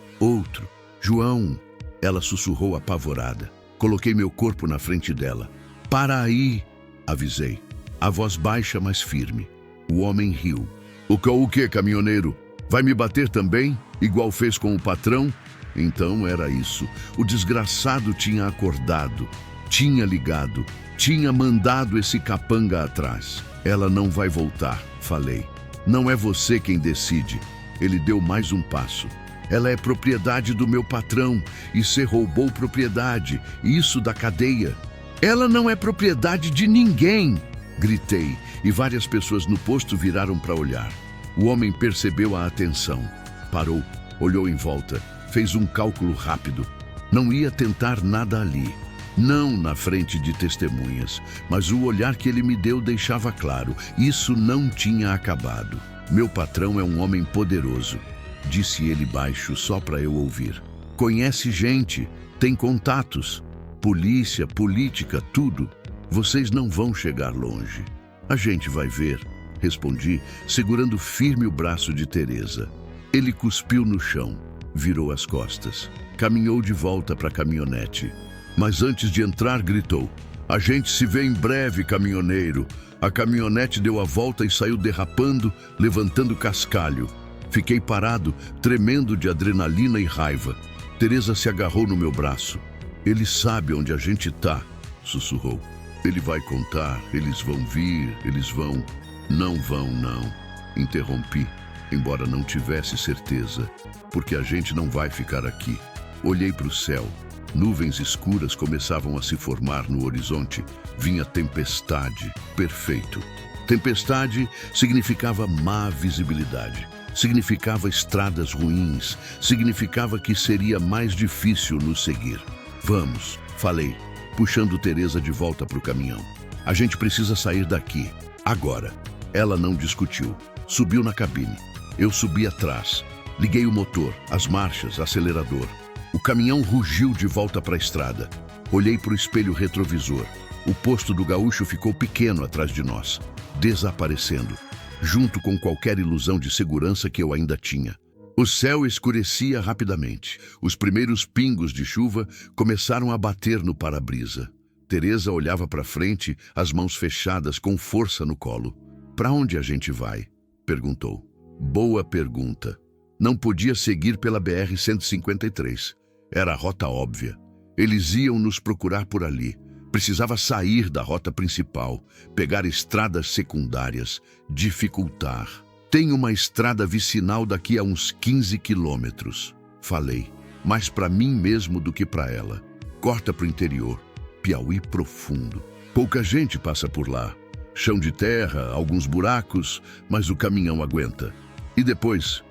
João, ela sussurrou apavorada. Coloquei meu corpo na frente dela. Para aí, avisei. A voz baixa, mas firme. O homem riu. O que, caminhoneiro? Vai me bater também? Igual fez com o patrão? Então era isso. O desgraçado tinha acordado, tinha ligado, tinha mandado esse capanga atrás. Ela não vai voltar, falei. Não é você quem decide. Ele deu mais um passo. Ela é propriedade do meu patrão e você roubou propriedade, isso da cadeia. Ela não é propriedade de ninguém, gritei, e várias pessoas no posto viraram para olhar. O homem percebeu a atenção. Parou, olhou em volta, fez um cálculo rápido. Não ia tentar nada ali. Não na frente de testemunhas, mas o olhar que ele me deu deixava claro, isso não tinha acabado. Meu patrão é um homem poderoso, disse ele baixo só para eu ouvir. Conhece gente, tem contatos, polícia, política, tudo. Vocês não vão chegar longe. A gente vai ver, respondi, segurando firme o braço de Teresa. Ele cuspiu no chão, virou as costas, caminhou de volta para a caminhonete. Mas antes de entrar, gritou: a gente se vê em breve, caminhoneiro. A caminhonete deu a volta e saiu derrapando, levantando cascalho. Fiquei parado, tremendo de adrenalina e raiva. Teresa se agarrou no meu braço. Ele sabe onde a gente tá, sussurrou. Ele vai contar, eles vão vir, eles vão... Não vão, não. Interrompi, embora não tivesse certeza, porque a gente não vai ficar aqui. Olhei para o céu. Nuvens escuras começavam a se formar no horizonte. Vinha tempestade. Perfeito. Tempestade significava má visibilidade. Significava estradas ruins. Significava que seria mais difícil nos seguir. Vamos, falei, puxando Teresa de volta para o caminhão. A gente precisa sair daqui. Agora. Ela não discutiu. Subiu na cabine. Eu subi atrás. Liguei o motor, as marchas, acelerador. O caminhão rugiu de volta para a estrada. Olhei para o espelho retrovisor. O posto do gaúcho ficou pequeno atrás de nós, desaparecendo, junto com qualquer ilusão de segurança que eu ainda tinha. O céu escurecia rapidamente. Os primeiros pingos de chuva começaram a bater no para-brisa. Teresa olhava para frente, as mãos fechadas, com força no colo. "Para onde a gente vai?" perguntou. Boa pergunta. Não podia seguir pela BR-153. Era a rota óbvia. Eles iam nos procurar por ali. Precisava sair da rota principal, pegar estradas secundárias, dificultar. "Tem uma estrada vicinal daqui a uns 15 quilômetros", falei, mais para mim mesmo do que para ela. "Corta para o interior, Piauí profundo. Pouca gente passa por lá. Chão de terra, alguns buracos, mas o caminhão aguenta. E depois,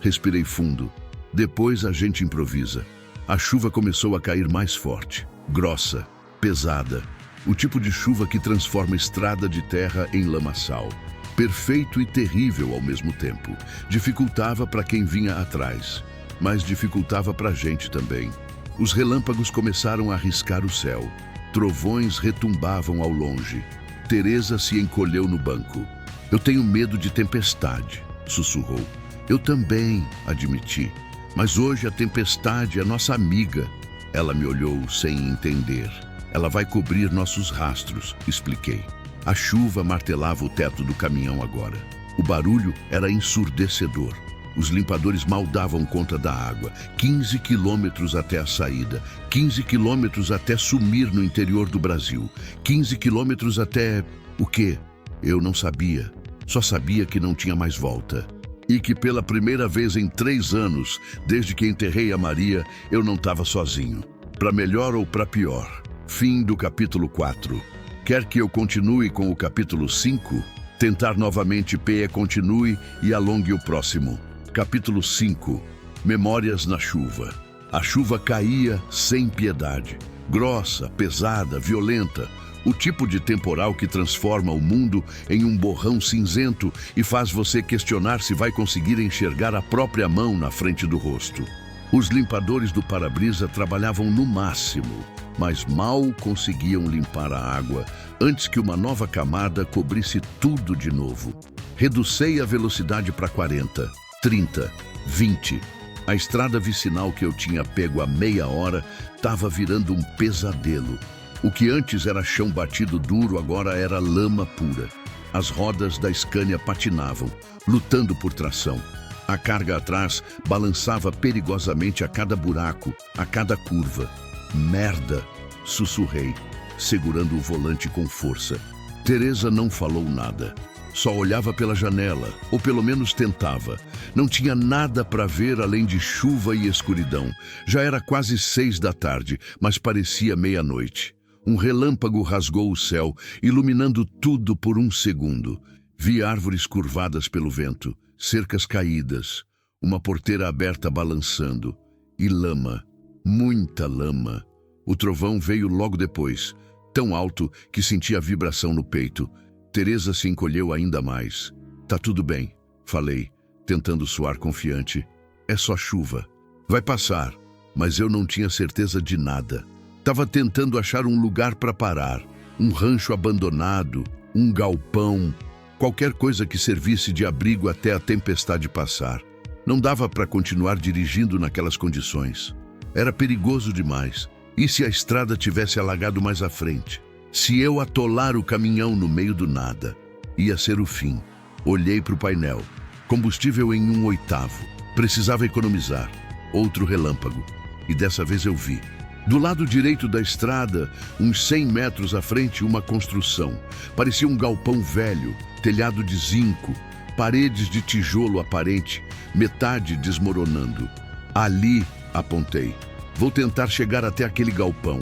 respirei fundo. Depois a gente improvisa." A chuva começou a cair mais forte, grossa, pesada. O tipo de chuva que transforma estrada de terra em lamaçal. Perfeito e terrível ao mesmo tempo. Dificultava para quem vinha atrás, mas dificultava para a gente também. Os relâmpagos começaram a riscar o céu. Trovões retumbavam ao longe. Teresa se encolheu no banco. "Eu tenho medo de tempestade", sussurrou. "Eu também", admiti. "Mas hoje a tempestade é nossa amiga." Ela me olhou sem entender. "Ela vai cobrir nossos rastros", expliquei. A chuva martelava o teto do caminhão agora. O barulho era ensurdecedor. Os limpadores mal davam conta da água. 15 quilômetros até a saída. 15 quilômetros até sumir no interior do Brasil. 15 quilômetros até... o quê? Eu não sabia. Só sabia que não tinha mais volta. E que pela primeira vez em 3 anos, desde que enterrei a Maria, eu não estava sozinho. Para melhor ou para pior. Fim do capítulo 4. Quer que eu continue com o capítulo 5? Tentar novamente continue e alongue o próximo. Capítulo 5. Memórias na chuva. A chuva caía sem piedade. Grossa, pesada, violenta. O tipo de temporal que transforma o mundo em um borrão cinzento e faz você questionar se vai conseguir enxergar a própria mão na frente do rosto. Os limpadores do para-brisa trabalhavam no máximo, mas mal conseguiam limpar a água antes que uma nova camada cobrisse tudo de novo. Reduzi a velocidade para 40, 30, 20. A estrada vicinal que eu tinha pego há meia hora estava virando um pesadelo. O que antes era chão batido duro agora era lama pura. As rodas da Scania patinavam, lutando por tração. A carga atrás balançava perigosamente a cada buraco, a cada curva. "Merda!", sussurrei, segurando o volante com força. Teresa não falou nada. Só olhava pela janela, ou pelo menos tentava. Não tinha nada para ver além de chuva e escuridão. Já era quase 6 da tarde, mas parecia meia-noite. Um relâmpago rasgou o céu, iluminando tudo por um segundo. Vi árvores curvadas pelo vento, cercas caídas, uma porteira aberta balançando. E lama, muita lama. O trovão veio logo depois, tão alto que senti a vibração no peito. Teresa se encolheu ainda mais. "Tá tudo bem", falei, tentando soar confiante. "É só chuva. Vai passar." Mas eu não tinha certeza de nada. Tava tentando achar um lugar para parar, um rancho abandonado, um galpão, qualquer coisa que servisse de abrigo até a tempestade passar. Não dava para continuar dirigindo naquelas condições. Era perigoso demais. E se a estrada tivesse alagado mais à frente? Se eu atolar o caminhão no meio do nada? Ia ser o fim. Olhei para o painel. Combustível em 1/8. Precisava economizar. Outro relâmpago. E dessa vez eu vi. Do lado direito da estrada, uns 100 metros à frente, uma construção. Parecia um galpão velho, telhado de zinco, paredes de tijolo aparente, metade desmoronando. "Ali", apontei. "Vou tentar chegar até aquele galpão."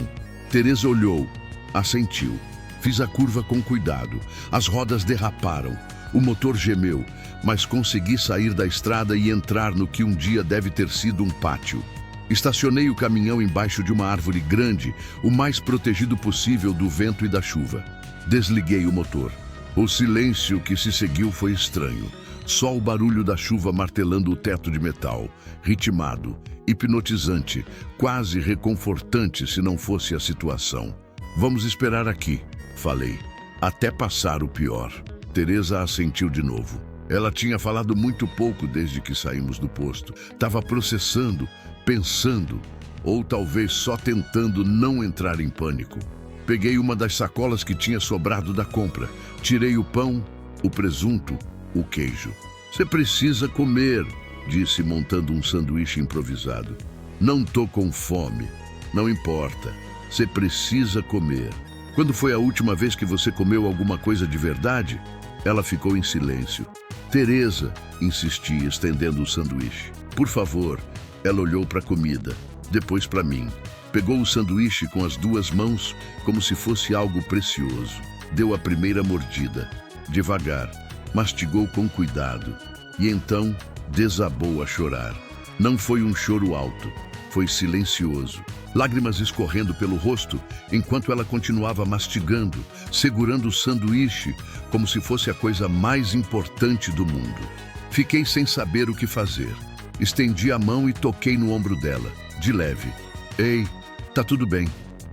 Teresa olhou, assentiu. Fiz a curva com cuidado. As rodas derraparam. O motor gemeu, mas consegui sair da estrada e entrar no que um dia deve ter sido um pátio. Estacionei o caminhão embaixo de uma árvore grande, o mais protegido possível do vento e da chuva. Desliguei o motor. O silêncio que se seguiu foi estranho. Só o barulho da chuva martelando o teto de metal, ritmado, hipnotizante, quase reconfortante se não fosse a situação. Vamos esperar aqui, falei, até passar o pior. Teresa assentiu de novo. Ela tinha falado muito pouco desde que saímos do posto. Estava processando, pensando, ou talvez só tentando não entrar em pânico. Peguei uma das sacolas que tinha sobrado da compra. Tirei o pão, o presunto, o queijo. Você precisa comer, disse montando um sanduíche improvisado. Não tô com fome. Não importa. Você precisa comer. Quando foi a última vez que você comeu alguma coisa de verdade? Ela ficou em silêncio. Teresa, insisti, estendendo o sanduíche. Por favor. Ela olhou para a comida, depois para mim. Pegou o sanduíche com as duas mãos, como se fosse algo precioso. Deu a primeira mordida. Devagar. Mastigou com cuidado. E então desabou a chorar. Não foi um choro alto. Foi silencioso. Lágrimas escorrendo pelo rosto, enquanto ela continuava mastigando, segurando o sanduíche, como se fosse a coisa mais importante do mundo. Fiquei sem saber o que fazer. Estendi a mão e toquei no ombro dela, de leve. Ei, tá tudo bem.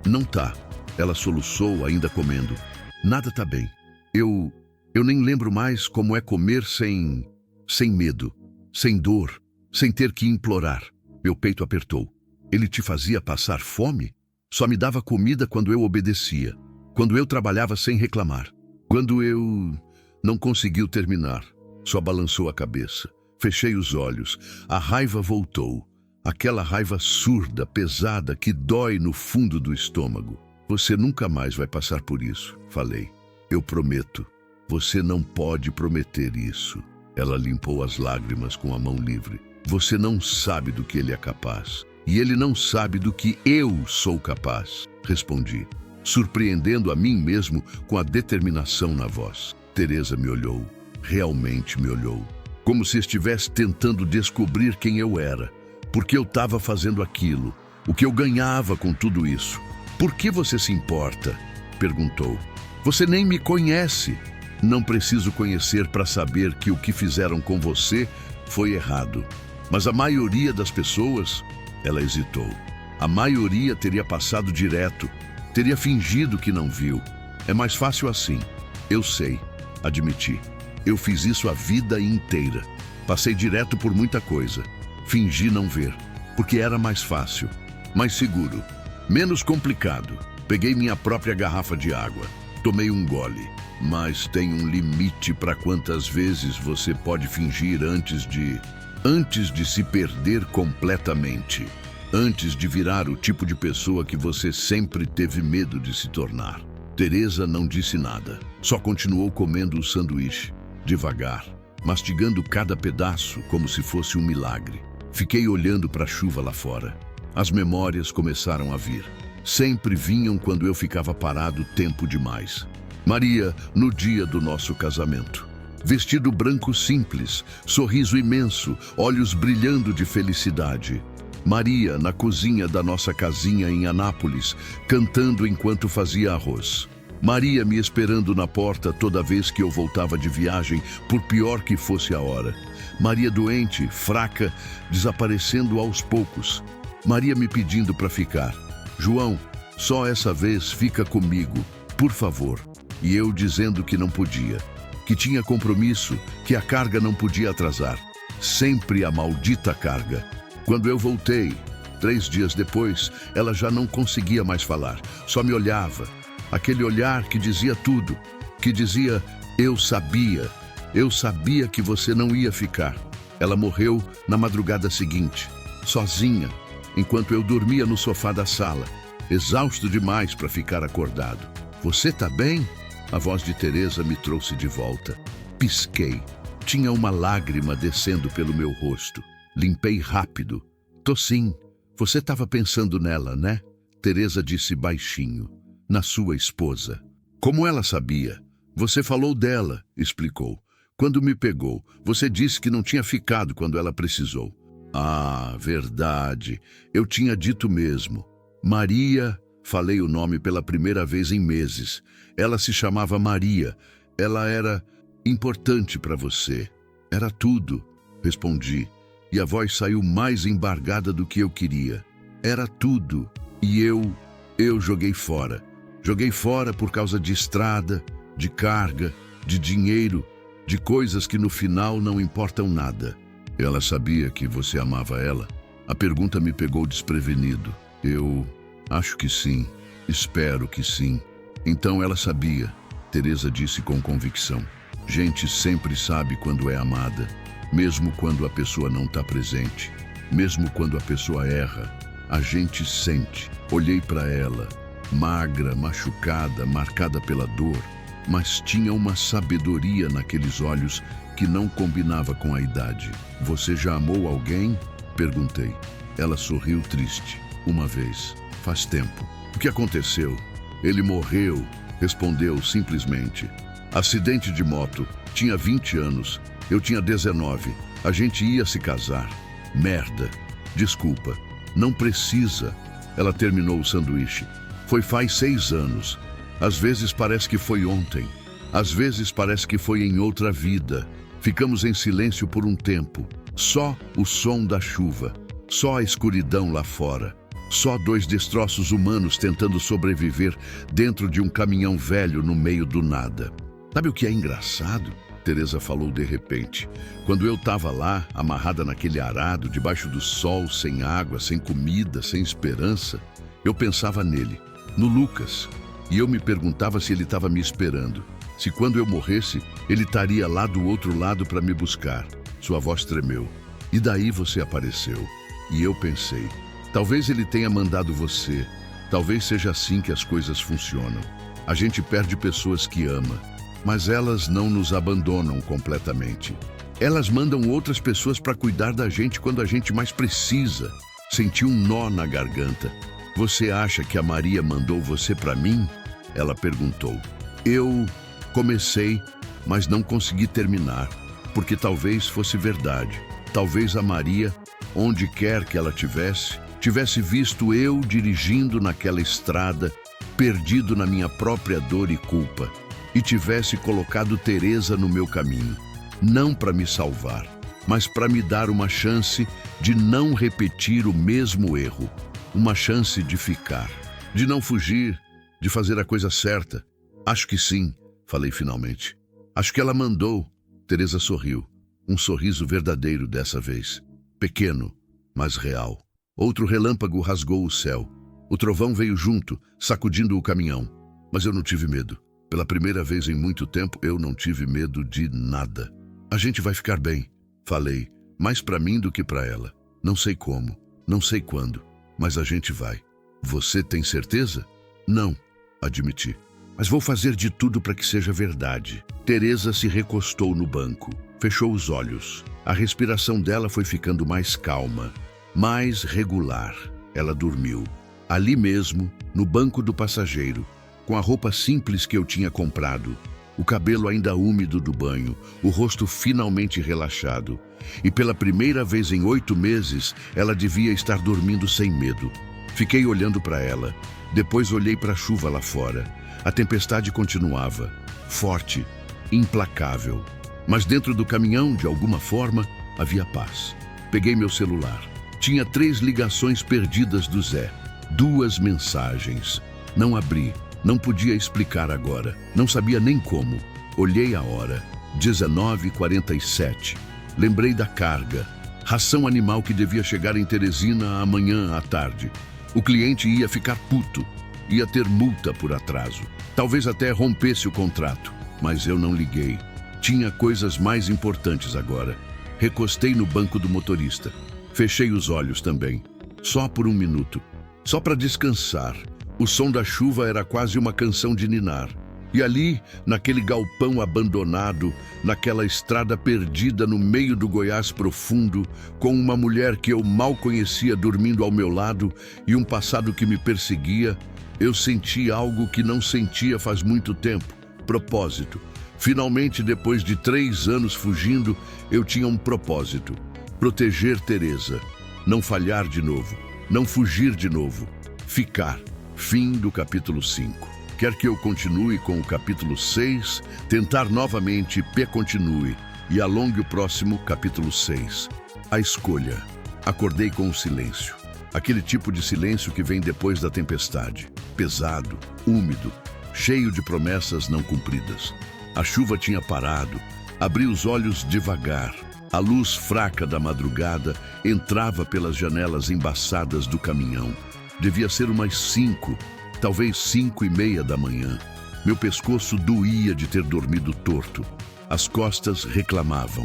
Não tá. Ela soluçou, ainda comendo. Nada tá bem. Eu nem lembro mais como é comer sem medo, sem dor, sem ter que implorar. Meu peito apertou. Ele te fazia passar fome? Só me dava comida quando eu obedecia, quando eu trabalhava sem reclamar. Quando eu... Não conseguiu terminar. Só balançou a cabeça. Fechei os olhos. A raiva voltou. Aquela raiva surda, pesada, que dói no fundo do estômago. Você nunca mais vai passar por isso, falei. Eu prometo. Você não pode prometer isso. Ela limpou as lágrimas com a mão livre. Você não sabe do que ele é capaz. E ele não sabe do que eu sou capaz, respondi, surpreendendo a mim mesmo com a determinação na voz. Teresa me olhou, realmente me olhou, como se estivesse tentando descobrir quem eu era, por que eu estava fazendo aquilo, o que eu ganhava com tudo isso. Por que você se importa? Perguntou. Você nem me conhece. Não preciso conhecer para saber que o que fizeram com você foi errado. Mas a maioria das pessoas... Ela hesitou. A maioria teria passado direto, teria fingido que não viu. É mais fácil assim. Eu sei, admiti. Eu fiz isso a vida inteira. Passei direto por muita coisa. Fingi não ver, porque era mais fácil, mais seguro, menos complicado. Peguei minha própria garrafa de água. Tomei um gole. Mas tem um limite para quantas vezes você pode fingir antes de se perder completamente, antes de virar o tipo de pessoa que você sempre teve medo de se tornar. Teresa não disse nada, só continuou comendo o sanduíche, devagar, mastigando cada pedaço como se fosse um milagre. Fiquei olhando para a chuva lá fora. As memórias começaram a vir. Sempre vinham quando eu ficava parado tempo demais. Maria, no dia do nosso casamento. Vestido branco simples, sorriso imenso, olhos brilhando de felicidade. Maria, na cozinha da nossa casinha em Anápolis, cantando enquanto fazia arroz. Maria me esperando na porta toda vez que eu voltava de viagem, por pior que fosse a hora. Maria doente, fraca, desaparecendo aos poucos. Maria me pedindo para ficar. João, só essa vez fica comigo, por favor. E eu dizendo que não podia. Que tinha compromisso, que a carga não podia atrasar. Sempre a maldita carga. Quando eu voltei, 3 dias depois, ela já não conseguia mais falar. Só me olhava. Aquele olhar que dizia tudo. Que dizia, eu sabia que você não ia ficar. Ela morreu na madrugada seguinte, sozinha, enquanto eu dormia no sofá da sala, exausto demais para ficar acordado. Você tá bem? A voz de Teresa me trouxe de volta. Pisquei. Tinha uma lágrima descendo pelo meu rosto. Limpei rápido. Tô sim. Você estava pensando nela, né? Teresa disse baixinho. Na sua esposa. Como ela sabia? Você falou dela, explicou. Quando me pegou, você disse que não tinha ficado quando ela precisou. Ah, verdade. Eu tinha dito mesmo. Maria... Falei o nome pela primeira vez em meses. Ela se chamava Maria. Ela era importante para você. Era tudo, respondi, e a voz saiu mais embargada do que eu queria. Era tudo, e eu joguei fora. Joguei fora por causa de estrada, de carga, de dinheiro, de coisas que no final não importam nada. Ela sabia que você amava ela? A pergunta me pegou desprevenido. Eu acho que sim, espero que sim. Então ela sabia, Teresa disse com convicção. Gente sempre sabe quando é amada, mesmo quando a pessoa não está presente, mesmo quando a pessoa erra. A gente sente. Olhei para ela, magra, machucada, marcada pela dor, mas tinha uma sabedoria naqueles olhos que não combinava com a idade. Você já amou alguém? Perguntei. Ela sorriu triste. Uma vez. Faz tempo. O que aconteceu? Ele morreu, respondeu simplesmente. Acidente de moto. Tinha 20 anos. Eu tinha 19. A gente ia se casar. Merda. Desculpa. Não precisa. Ela terminou o sanduíche. Foi faz 6 anos. Às vezes parece que foi ontem. Às vezes parece que foi em outra vida. Ficamos em silêncio por um tempo. Só o som da chuva. Só a escuridão lá fora. Só 2 destroços humanos tentando sobreviver dentro de um caminhão velho no meio do nada. Sabe o que é engraçado? Teresa falou de repente. Quando eu estava lá, amarrada naquele arado, debaixo do sol, sem água, sem comida, sem esperança, eu pensava nele, no Lucas. E eu me perguntava se ele estava me esperando. Se quando eu morresse, ele estaria lá do outro lado para me buscar. Sua voz tremeu. E daí você apareceu. E eu pensei, talvez ele tenha mandado você. Talvez seja assim que as coisas funcionam. A gente perde pessoas que ama, mas elas não nos abandonam completamente. Elas mandam outras pessoas para cuidar da gente quando a gente mais precisa. Senti um nó na garganta. Você acha que a Maria mandou você para mim? Ela perguntou. Eu comecei, mas não consegui terminar, porque talvez fosse verdade. Talvez a Maria, onde quer que ela tivesse visto eu dirigindo naquela estrada, perdido na minha própria dor e culpa, e tivesse colocado Teresa no meu caminho, não para me salvar, mas para me dar uma chance de não repetir o mesmo erro, uma chance de ficar, de não fugir, de fazer a coisa certa. Acho que sim, falei finalmente. Acho que ela mandou. Teresa sorriu, um sorriso verdadeiro dessa vez, pequeno, mas real. Outro relâmpago rasgou o céu. O trovão veio junto, sacudindo o caminhão. Mas eu não tive medo. Pela primeira vez em muito tempo, eu não tive medo de nada. A gente vai ficar bem, falei, mais para mim do que para ela. Não sei como, não sei quando, mas a gente vai. Você tem certeza? Não, admiti. Mas vou fazer de tudo para que seja verdade. Teresa se recostou no banco, fechou os olhos. A respiração dela foi ficando mais calma, mais regular. Ela dormiu. Ali mesmo, no banco do passageiro, com a roupa simples que eu tinha comprado, o cabelo ainda úmido do banho, o rosto finalmente relaxado. E pela primeira vez em 8 meses, ela devia estar dormindo sem medo. Fiquei olhando para ela. Depois olhei para a chuva lá fora. A tempestade continuava, forte, implacável. Mas dentro do caminhão, de alguma forma, havia paz. Peguei meu celular. Tinha 3 ligações perdidas do Zé. 2 mensagens. Não abri. Não podia explicar agora. Não sabia nem como. Olhei a hora. 19h47. Lembrei da carga. Ração animal que devia chegar em Teresina amanhã à tarde. O cliente ia ficar puto. Ia ter multa por atraso. Talvez até rompesse o contrato. Mas eu não liguei. Tinha coisas mais importantes agora. Recostei no banco do motorista. Fechei os olhos também. Só por 1 minuto. Só para descansar. O som da chuva era quase uma canção de ninar. E ali, naquele galpão abandonado, naquela estrada perdida no meio do Goiás profundo, com uma mulher que eu mal conhecia dormindo ao meu lado e um passado que me perseguia, eu senti algo que não sentia faz muito tempo. Propósito. Finalmente, depois de 3 anos fugindo, eu tinha um propósito. Proteger Teresa. Não falhar de novo. Não fugir de novo. Ficar. Fim do capítulo 5. Quer que eu continue com o capítulo 6, tentar novamente P continue e alongue o próximo capítulo 6. A escolha. Acordei com o silêncio. Aquele tipo de silêncio que vem depois da tempestade. Pesado, úmido, cheio de promessas não cumpridas. A chuva tinha parado. Abri os olhos devagar. A luz fraca da madrugada entrava pelas janelas embaçadas do caminhão. Devia ser umas 5, talvez 5:30 da manhã. Meu pescoço doía de ter dormido torto. As costas reclamavam.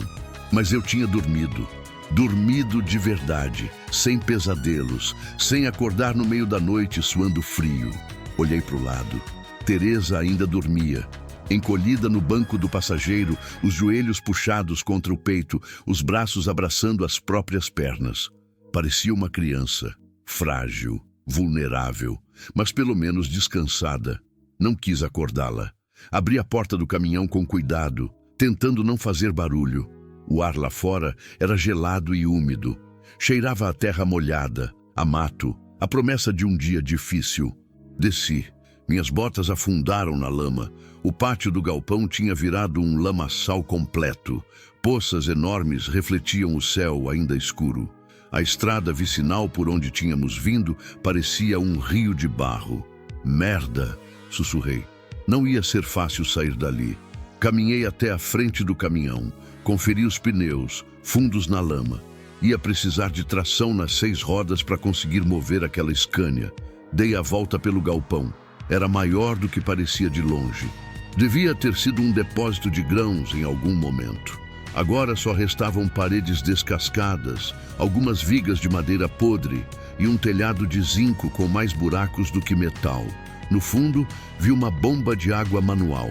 Mas eu tinha dormido. Dormido de verdade, sem pesadelos, sem acordar no meio da noite suando frio. Olhei para o lado. Teresa ainda dormia. Encolhida no banco do passageiro, os joelhos puxados contra o peito, os braços abraçando as próprias pernas. Parecia uma criança, frágil, vulnerável, mas pelo menos descansada. Não quis acordá-la. Abri a porta do caminhão com cuidado, tentando não fazer barulho. O ar lá fora era gelado e úmido. Cheirava a terra molhada, a mato, a promessa de um dia difícil. Desci. Minhas botas afundaram na lama. O pátio do galpão tinha virado um lamaçal completo. Poças enormes refletiam o céu ainda escuro. A estrada vicinal por onde tínhamos vindo parecia um rio de barro. Merda, sussurrei. Não ia ser fácil sair dali. Caminhei até a frente do caminhão. Conferi os pneus, fundos na lama. Ia precisar de tração nas 6 rodas para conseguir mover aquela Scania. Dei a volta pelo galpão. Era maior do que parecia de longe. Devia ter sido um depósito de grãos em algum momento. Agora só restavam paredes descascadas, algumas vigas de madeira podre e um telhado de zinco com mais buracos do que metal. No fundo, vi uma bomba de água manual,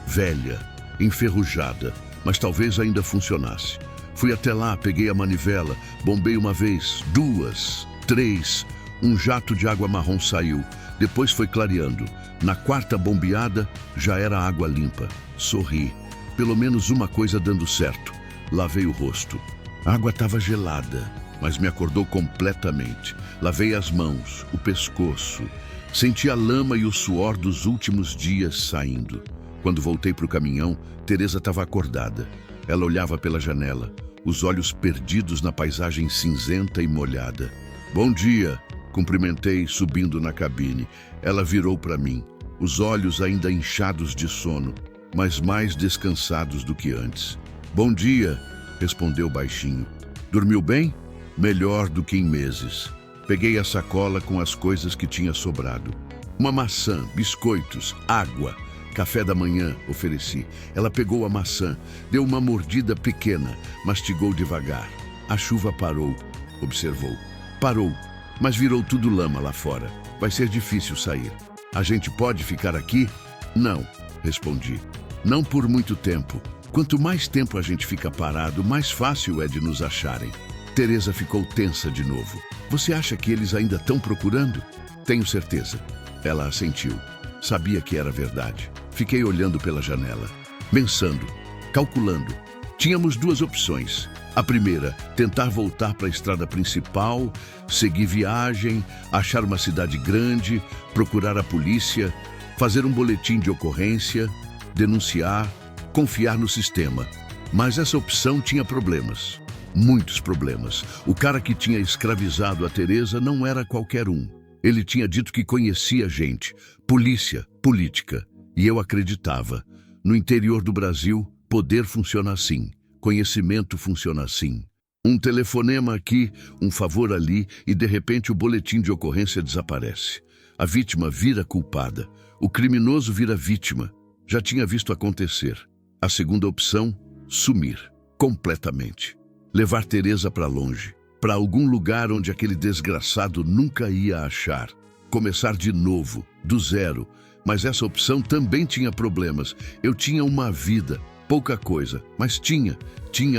velha, enferrujada, mas talvez ainda funcionasse. Fui até lá, peguei a manivela, bombei uma vez, 2, 3, um jato de água marrom saiu. Depois foi clareando. Na 4ª bombeada, já era água limpa. Sorri. Pelo menos uma coisa dando certo. Lavei o rosto. A água estava gelada, mas me acordou completamente. Lavei as mãos, o pescoço. Senti a lama e o suor dos últimos dias saindo. Quando voltei para o caminhão, Teresa estava acordada. Ela olhava pela janela, os olhos perdidos na paisagem cinzenta e molhada. Bom dia, cumprimentei subindo na cabine. Ela virou para mim, os olhos ainda inchados de sono, mas mais descansados do que antes. Bom dia, respondeu baixinho. Dormiu bem? Melhor do que em meses. Peguei a sacola com as coisas que tinha sobrado. Uma maçã, biscoitos, água. Café da manhã, ofereci. Ela pegou a maçã, deu uma mordida pequena, mastigou devagar. A chuva parou, observou. Parou, mas virou tudo lama lá fora. Vai ser difícil sair. A gente pode ficar aqui? Não, respondi. Não por muito tempo. Quanto mais tempo a gente fica parado, mais fácil é de nos acharem. Teresa ficou tensa de novo. Você acha que eles ainda estão procurando? Tenho certeza. Ela assentiu. Sabia que era verdade. Fiquei olhando pela janela, pensando, calculando. Tínhamos 2 opções. A primeira, tentar voltar para a estrada principal, seguir viagem, achar uma cidade grande, procurar a polícia, fazer um boletim de ocorrência, denunciar, confiar no sistema. Mas essa opção tinha problemas. Muitos problemas. O cara que tinha escravizado a Teresa não era qualquer um. Ele tinha dito que conhecia gente, polícia, política. E eu acreditava. No interior do Brasil, poder funciona assim. Conhecimento funciona assim. Um telefonema aqui, um favor ali e de repente o boletim de ocorrência desaparece. A vítima vira culpada. O criminoso vira vítima. Já tinha visto acontecer. A segunda opção, sumir. Completamente. Levar Teresa para longe. Para algum lugar onde aquele desgraçado nunca ia achar. Começar de novo, do zero. Mas essa opção também tinha problemas. Eu tinha uma vida, pouca coisa, mas tinha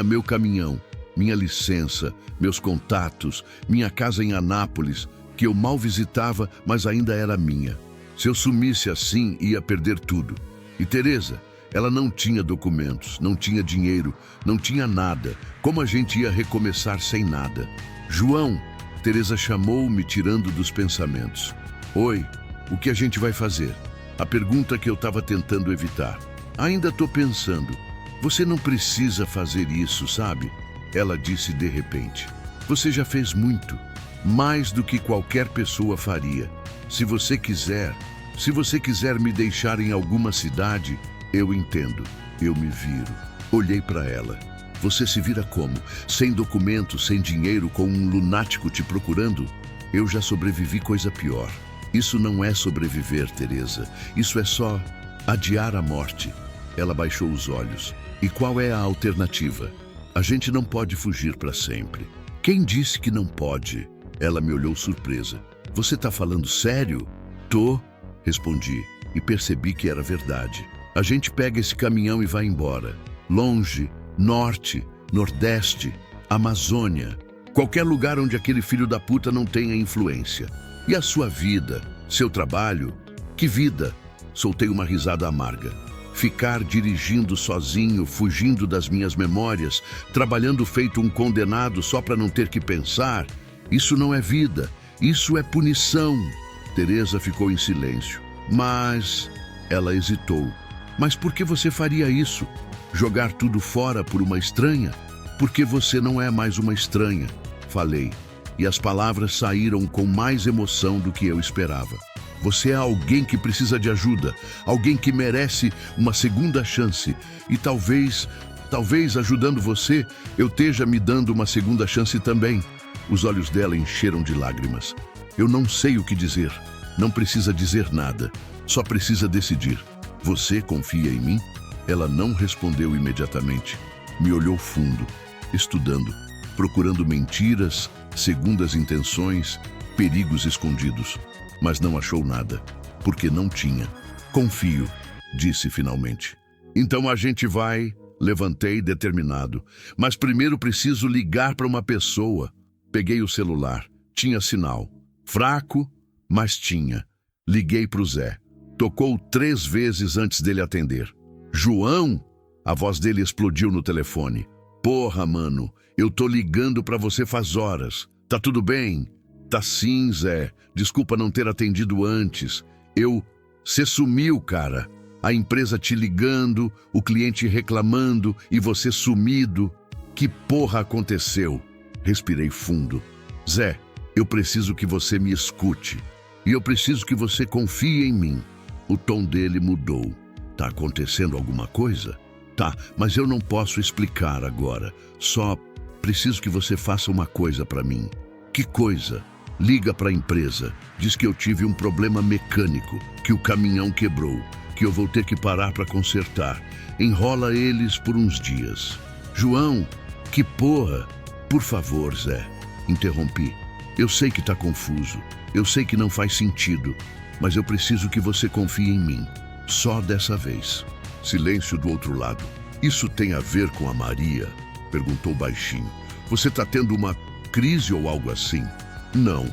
meu caminhão, minha licença, meus contatos, minha casa em Anápolis, que eu mal visitava, mas ainda era minha. Se eu sumisse assim, ia perder tudo. E Teresa, ela não tinha documentos, não tinha dinheiro, não tinha nada. Como a gente ia recomeçar sem nada? João, Teresa chamou-me tirando dos pensamentos. Oi, o que a gente vai fazer? A pergunta que eu estava tentando evitar. Ainda estou pensando. Você não precisa fazer isso, sabe? Ela disse de repente. Você já fez muito. Mais do que qualquer pessoa faria. Se você quiser me deixar em alguma cidade, eu entendo. Eu me viro. Olhei para ela. Você se vira como? Sem documento, sem dinheiro, com um lunático te procurando? Eu já sobrevivi coisa pior. Isso não é sobreviver, Teresa. Isso é só adiar a morte. Ela baixou os olhos. E qual é a alternativa? A gente não pode fugir para sempre. Quem disse que não pode? Ela me olhou surpresa. Você tá falando sério? Tô, respondi, e percebi que era verdade. A gente pega esse caminhão e vai embora. Longe, norte, nordeste, Amazônia. Qualquer lugar onde aquele filho da puta não tenha influência. E a sua vida? Seu trabalho? Que vida? Soltei uma risada amarga. Ficar dirigindo sozinho, fugindo das minhas memórias, trabalhando feito um condenado só para não ter que pensar. Isso não é vida, isso é punição. Teresa ficou em silêncio. Mas... Ela hesitou. Mas por que você faria isso? Jogar tudo fora por uma estranha? Porque você não é mais uma estranha, falei. E as palavras saíram com mais emoção do que eu esperava. Você é alguém que precisa de ajuda, alguém que merece uma segunda chance. E talvez ajudando você, eu esteja me dando uma segunda chance também. Os olhos dela encheram de lágrimas. Eu não sei o que dizer. Não precisa dizer nada. Só precisa decidir. Você confia em mim? Ela não respondeu imediatamente. Me olhou fundo, estudando, procurando mentiras, segundas intenções, perigos escondidos. Mas não achou nada, porque não tinha. Confio, disse finalmente. Então a gente vai, levantei determinado. Mas primeiro preciso ligar para uma pessoa. Peguei o celular, tinha sinal. Fraco, mas tinha. Liguei para o Zé. Tocou 3 vezes antes dele atender. João? A voz dele explodiu no telefone. Porra, mano, eu tô ligando para você faz horas. Tá tudo bem? Tá sim, Zé. Desculpa não ter atendido antes. Você sumiu, cara. A empresa te ligando, o cliente reclamando e você sumido. Que porra aconteceu? Respirei fundo. Zé, eu preciso que você me escute. E eu preciso que você confie em mim. O tom dele mudou. Tá acontecendo alguma coisa? Tá, mas eu não posso explicar agora. Só preciso que você faça uma coisa para mim. Que coisa? Liga para a empresa. Diz que eu tive um problema mecânico, que o caminhão quebrou, que eu vou ter que parar para consertar. Enrola eles por uns dias. João, que porra? Por favor, Zé. Interrompi. Eu sei que tá confuso. Eu sei que não faz sentido. Mas eu preciso que você confie em mim. Só dessa vez. Silêncio do outro lado. Isso tem a ver com a Maria? Perguntou baixinho. Você tá tendo uma crise ou algo assim? Não,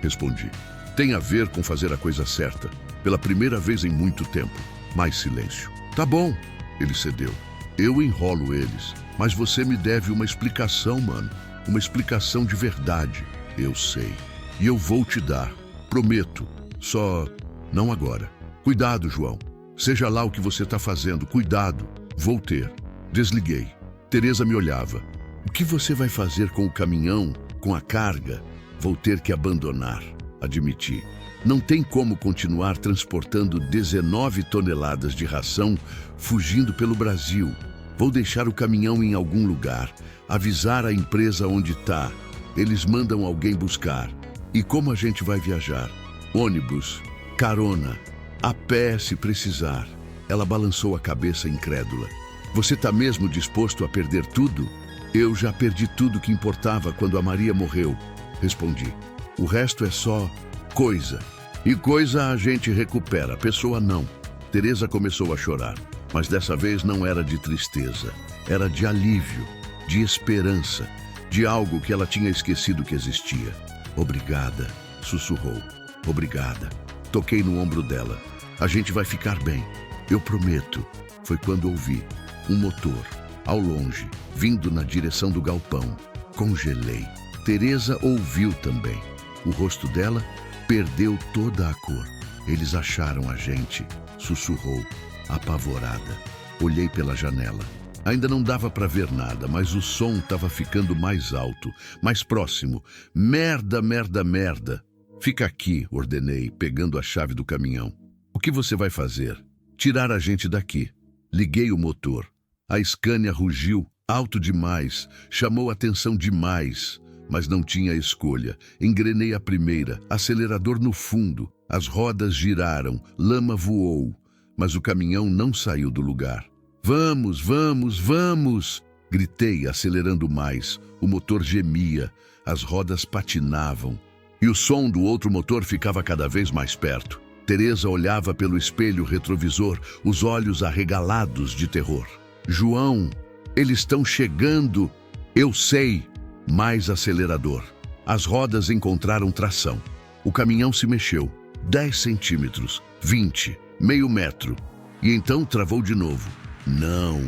respondi. Tem a ver com fazer a coisa certa. Pela primeira vez em muito tempo. Mais silêncio. Tá bom, ele cedeu. Eu enrolo eles. Mas você me deve uma explicação, mano. Uma explicação de verdade. Eu sei. E eu vou te dar. Prometo. Só não agora. Cuidado, João. Seja lá o que você tá fazendo, cuidado. Vou ter. Desliguei. Teresa me olhava. O que você vai fazer com o caminhão, com a carga? Vou ter que abandonar, admiti. Não tem como continuar transportando 19 toneladas de ração fugindo pelo Brasil. Vou deixar o caminhão em algum lugar, avisar a empresa onde tá. Eles mandam alguém buscar. E como a gente vai viajar? Ônibus, carona, a pé se precisar. Ela balançou a cabeça incrédula. Você tá mesmo disposto a perder tudo? Eu já perdi tudo que importava quando a Maria morreu, respondi. O resto é só coisa. E coisa a gente recupera, pessoa não. Teresa começou a chorar, mas dessa vez não era de tristeza. Era de alívio, de esperança, de algo que ela tinha esquecido que existia. Obrigada, sussurrou. Obrigada. Toquei no ombro dela. A gente vai ficar bem. Eu prometo. Foi quando ouvi um motor, ao longe, vindo na direção do galpão. Congelei. Teresa ouviu também. O rosto dela perdeu toda a cor. Eles acharam a gente, sussurrou, apavorada. Olhei pela janela. Ainda não dava para ver nada, mas o som estava ficando mais alto, mais próximo. Merda, merda, merda. Fica aqui, ordenei, pegando a chave do caminhão. O que você vai fazer? Tirar a gente daqui. Liguei o motor. A Scania rugiu alto demais, chamou atenção demais, mas não tinha escolha. Engrenei a primeira, acelerador no fundo. As rodas giraram, lama voou, mas o caminhão não saiu do lugar. Vamos, vamos, vamos! Gritei, acelerando mais. O motor gemia, as rodas patinavam. E o som do outro motor ficava cada vez mais perto. Teresa olhava pelo espelho retrovisor, os olhos arregalados de terror. João, eles estão chegando! Eu sei! Mais acelerador. As rodas encontraram tração. O caminhão se mexeu. 10 centímetros, 20, meio metro. E então travou de novo. Não,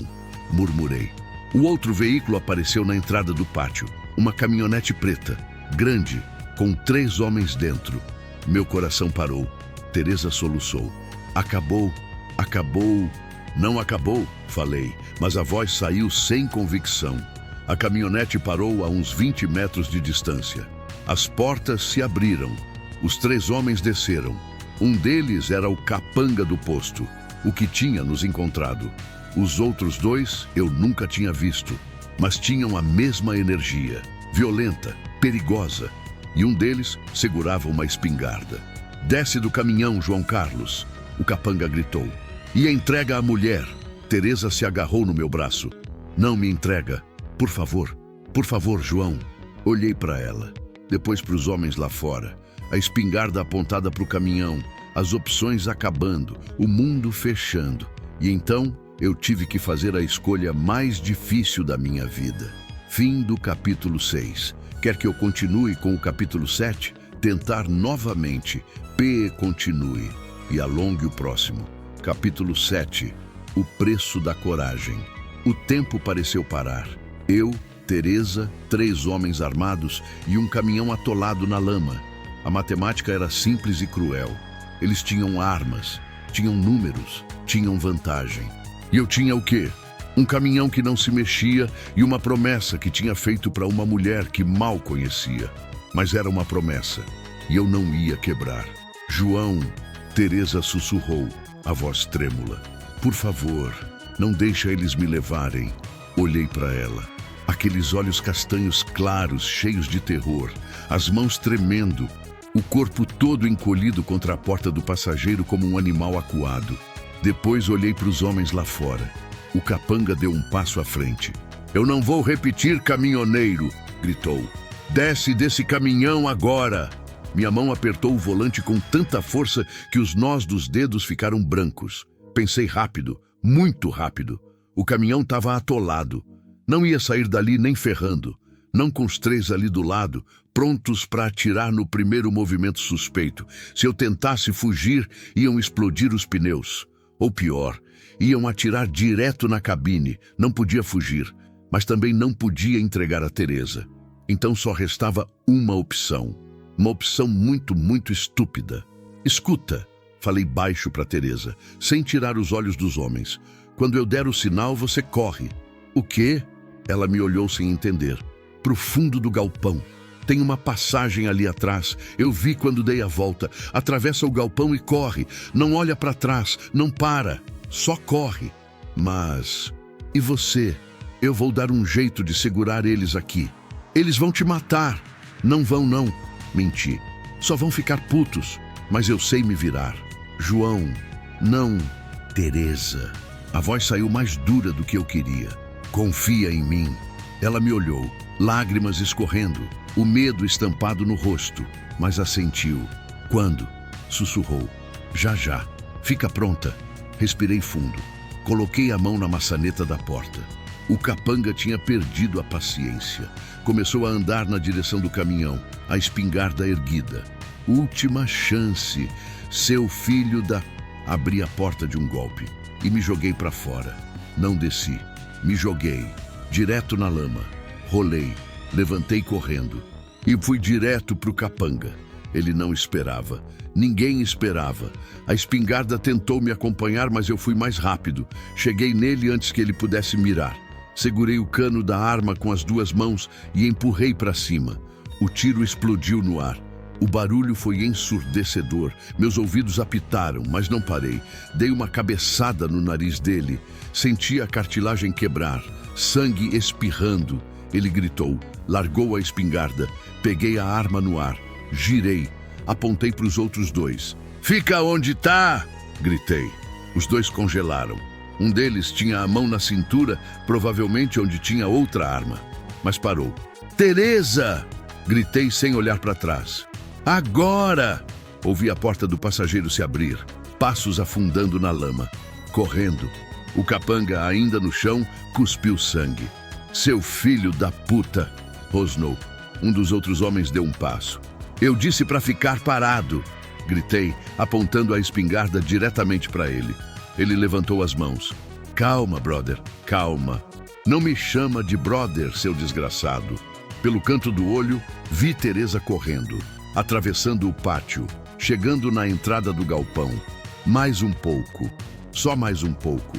murmurei. O outro veículo apareceu na entrada do pátio. Uma caminhonete preta, grande, com 3 homens dentro. Meu coração parou. Teresa soluçou. Acabou, acabou. Não acabou, falei, mas a voz saiu sem convicção. A caminhonete parou a uns 20 metros de distância. As portas se abriram. Os 3 homens desceram. Um deles era o capanga do posto, o que tinha nos encontrado. Os outros 2 eu nunca tinha visto, mas tinham a mesma energia, violenta, perigosa, e um deles segurava uma espingarda. Desce do caminhão, João Carlos, o capanga gritou. E entrega a mulher. Teresa se agarrou no meu braço. Não me entrega. Por favor, João. Olhei para ela, depois para os homens lá fora, a espingarda apontada para o caminhão, as opções acabando, o mundo fechando. E então eu tive que fazer a escolha mais difícil da minha vida. Fim do capítulo 6. Quer que eu continue com o capítulo 7? Tentar novamente. Continue e alongue o próximo. Capítulo 7. O preço da coragem. O tempo pareceu parar. Eu, Teresa, 3 homens armados e um caminhão atolado na lama. A matemática era simples e cruel. Eles tinham armas, tinham números, tinham vantagem. E eu tinha o quê? Um caminhão que não se mexia e uma promessa que tinha feito para uma mulher que mal conhecia. Mas era uma promessa, e eu não ia quebrar. João, Teresa sussurrou, a voz trêmula. Por favor, não deixa eles me levarem. Olhei para ela. Aqueles olhos castanhos claros, cheios de terror, as mãos tremendo, o corpo todo encolhido contra a porta do passageiro como um animal acuado. Depois olhei para os homens lá fora. O capanga deu um passo à frente. Eu não vou repetir, caminhoneiro, gritou. Desce desse caminhão agora! Minha mão apertou o volante com tanta força que os nós dos dedos ficaram brancos. Pensei rápido, muito rápido. O caminhão estava atolado. Não ia sair dali nem ferrando. Não com os 3 ali do lado, prontos para atirar no primeiro movimento suspeito. Se eu tentasse fugir, iam explodir os pneus. Ou pior, iam atirar direto na cabine. Não podia fugir, mas também não podia entregar a Teresa. Então só restava uma opção. Uma opção muito, muito estúpida. Escuta, falei baixo para Teresa, sem tirar os olhos dos homens. Quando eu der o sinal, você corre. O quê? Ela me olhou sem entender. Pro fundo do galpão. Tem uma passagem ali atrás. Eu vi quando dei a volta. Atravessa o galpão e corre. Não olha para trás, não para. Só corre. Mas... e você? Eu vou dar um jeito de segurar eles aqui. Eles vão te matar. Não vão, não. Menti. Só vão ficar putos. Mas eu sei me virar. João, não. Teresa. A voz saiu mais dura do que eu queria. Confia em mim. Ela me olhou, lágrimas escorrendo, o medo estampado no rosto, mas assentiu. Quando? Sussurrou. Já, já. Fica pronta. Respirei fundo. Coloquei a mão na maçaneta da porta. O capanga tinha perdido a paciência. Começou a andar na direção do caminhão, a espingarda erguida. Última chance. Seu filho da... Abri a porta de um golpe e me joguei para fora. Não desci. Me joguei, direto na lama. Rolei, levantei correndo e fui direto pro capanga. Ele não esperava. Ninguém esperava. A espingarda tentou me acompanhar, mas eu fui mais rápido. Cheguei nele antes que ele pudesse mirar. Segurei o cano da arma com as duas mãos e empurrei para cima. O tiro explodiu no ar. O barulho foi ensurdecedor. Meus ouvidos apitaram, mas não parei. Dei uma cabeçada no nariz dele. Senti a cartilagem quebrar, sangue espirrando. Ele gritou, largou a espingarda. Peguei a arma no ar, girei, apontei para os outros dois. "Fica onde tá!" gritei. Os dois congelaram. Um deles tinha a mão na cintura, provavelmente onde tinha outra arma. Mas parou. "Teresa!" gritei sem olhar para trás. "Agora!" Ouvi a porta do passageiro se abrir, passos afundando na lama. Correndo. O capanga, ainda no chão, cuspiu sangue. "Seu filho da puta!" rosnou. Um dos outros homens deu um passo. "Eu disse para ficar parado!" gritei, apontando a espingarda diretamente para ele. Ele levantou as mãos. "Calma, brother, calma. Não me chama de brother, seu desgraçado." Pelo canto do olho, vi Teresa correndo, atravessando o pátio, chegando na entrada do galpão. "Mais um pouco. Só mais um pouco.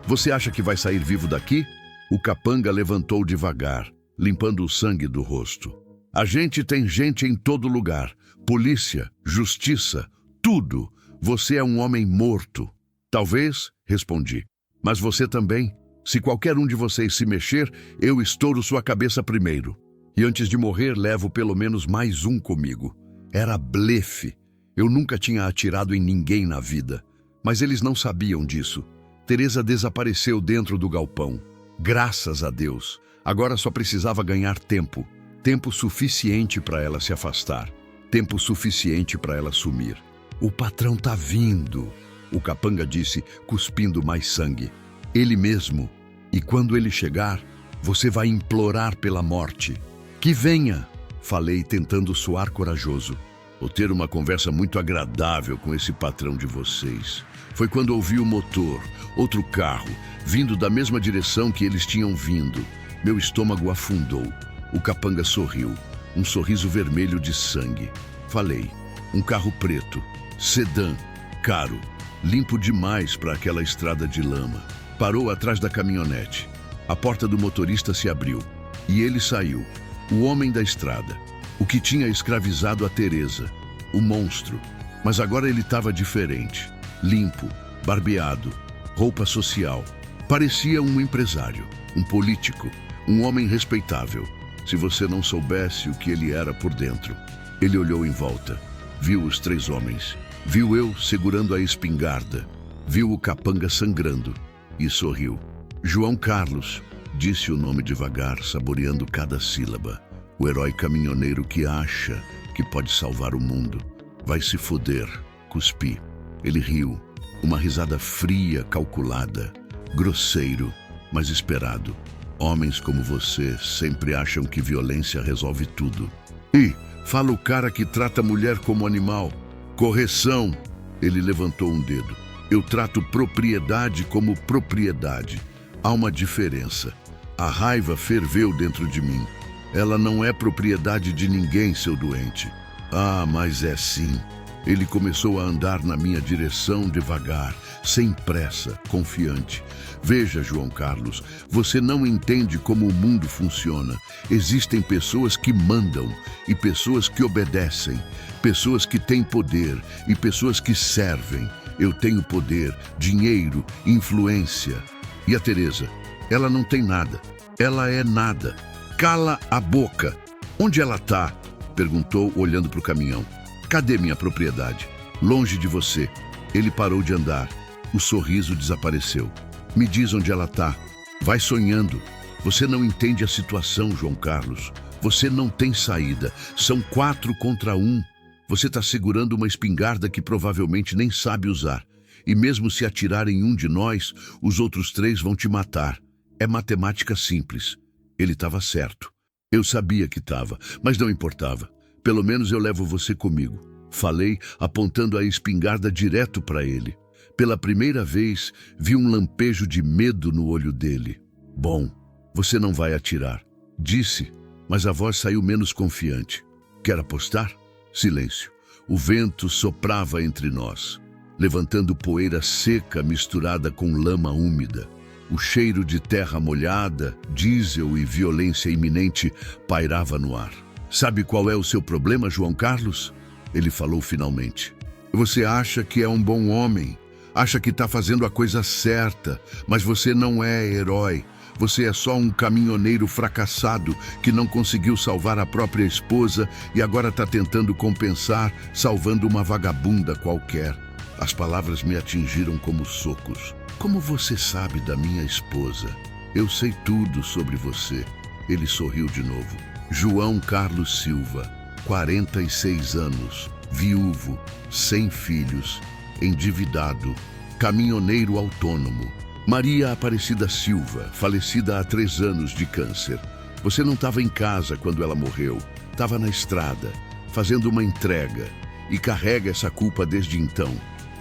Você acha que vai sair vivo daqui?" O capanga levantou devagar, limpando o sangue do rosto. "A gente tem gente em todo lugar. Polícia, justiça, tudo. Você é um homem morto." "Talvez", respondi. "Mas você também. Se qualquer um de vocês se mexer, eu estouro sua cabeça primeiro. E antes de morrer, levo pelo menos mais um comigo." Era blefe. Eu nunca tinha atirado em ninguém na vida. Mas eles não sabiam disso. Teresa desapareceu dentro do galpão. Graças a Deus. Agora só precisava ganhar tempo. Tempo suficiente para ela se afastar. Tempo suficiente para ela sumir. "O patrão tá vindo", o capanga disse, cuspindo mais sangue. "Ele mesmo. E quando ele chegar, você vai implorar pela morte." "Que venha", falei, tentando soar corajoso. "Vou ter uma conversa muito agradável com esse patrão de vocês." Foi quando ouvi o motor, outro carro, vindo da mesma direção que eles tinham vindo. Meu estômago afundou. O capanga sorriu, um sorriso vermelho de sangue. Falei, "Um carro preto, sedã, caro, limpo demais para aquela estrada de lama." Parou atrás da caminhonete. A porta do motorista se abriu e ele saiu. O homem da estrada, o que tinha escravizado a Teresa, o monstro. Mas agora ele estava diferente. Limpo, barbeado, roupa social. Parecia um empresário, um político, um homem respeitável. Se você não soubesse o que ele era por dentro. Ele olhou em volta, viu os três homens, viu eu segurando a espingarda, viu o capanga sangrando e sorriu. "João Carlos", disse o nome devagar, saboreando cada sílaba. "O herói caminhoneiro que acha que pode salvar o mundo. Vai se foder." Cuspi. Ele riu, uma risada fria, calculada, grosseiro, mas esperado. "Homens como você sempre acham que violência resolve tudo." "E fala o cara que trata a mulher como animal." "Correção." Ele levantou um dedo. "Eu trato propriedade como propriedade. Há uma diferença." A raiva ferveu dentro de mim. "Ela não é propriedade de ninguém, seu doente." "Ah, mas é sim." Ele começou a andar na minha direção devagar, sem pressa, confiante. "Veja, João Carlos, você não entende como o mundo funciona. Existem pessoas que mandam e pessoas que obedecem, pessoas que têm poder e pessoas que servem. Eu tenho poder, dinheiro, influência. E a Teresa? Ela não tem nada. Ela é nada. Cala a boca." "Onde ela tá?" perguntou, olhando para o caminhão. "Cadê minha propriedade?" "Longe de você." Ele parou de andar. O sorriso desapareceu. "Me diz onde ela tá." "Vai sonhando. Você não entende a situação, João Carlos. Você não tem saída. São 4 contra 1. Você está segurando uma espingarda que provavelmente nem sabe usar. E mesmo se atirarem um de nós, os outros 3 vão te matar. É matemática simples." Ele estava certo. Eu sabia que estava, mas não importava. "Pelo menos eu levo você comigo." Falei, apontando a espingarda direto para ele. Pela primeira vez, vi um lampejo de medo no olho dele. "Bom, você não vai atirar", disse, mas a voz saiu menos confiante. "Quer apostar?" Silêncio. O vento soprava entre nós, levantando poeira seca misturada com lama úmida. O cheiro de terra molhada, diesel e violência iminente pairava no ar. Sabe qual é o seu problema, João Carlos? Ele falou finalmente. Você acha que é um bom homem, acha que está fazendo a coisa certa, mas você não é herói. Você é só um caminhoneiro fracassado que não conseguiu salvar a própria esposa e agora está tentando compensar salvando uma vagabunda qualquer. As palavras me atingiram como socos. Como você sabe da minha esposa? Eu sei tudo sobre você. Ele sorriu de novo. João Carlos Silva, 46 anos, viúvo, sem filhos, endividado, caminhoneiro autônomo. Maria Aparecida Silva, falecida há 3 anos de câncer. Você não estava em casa quando ela morreu. Estava na estrada, fazendo uma entrega. E carrega essa culpa desde então.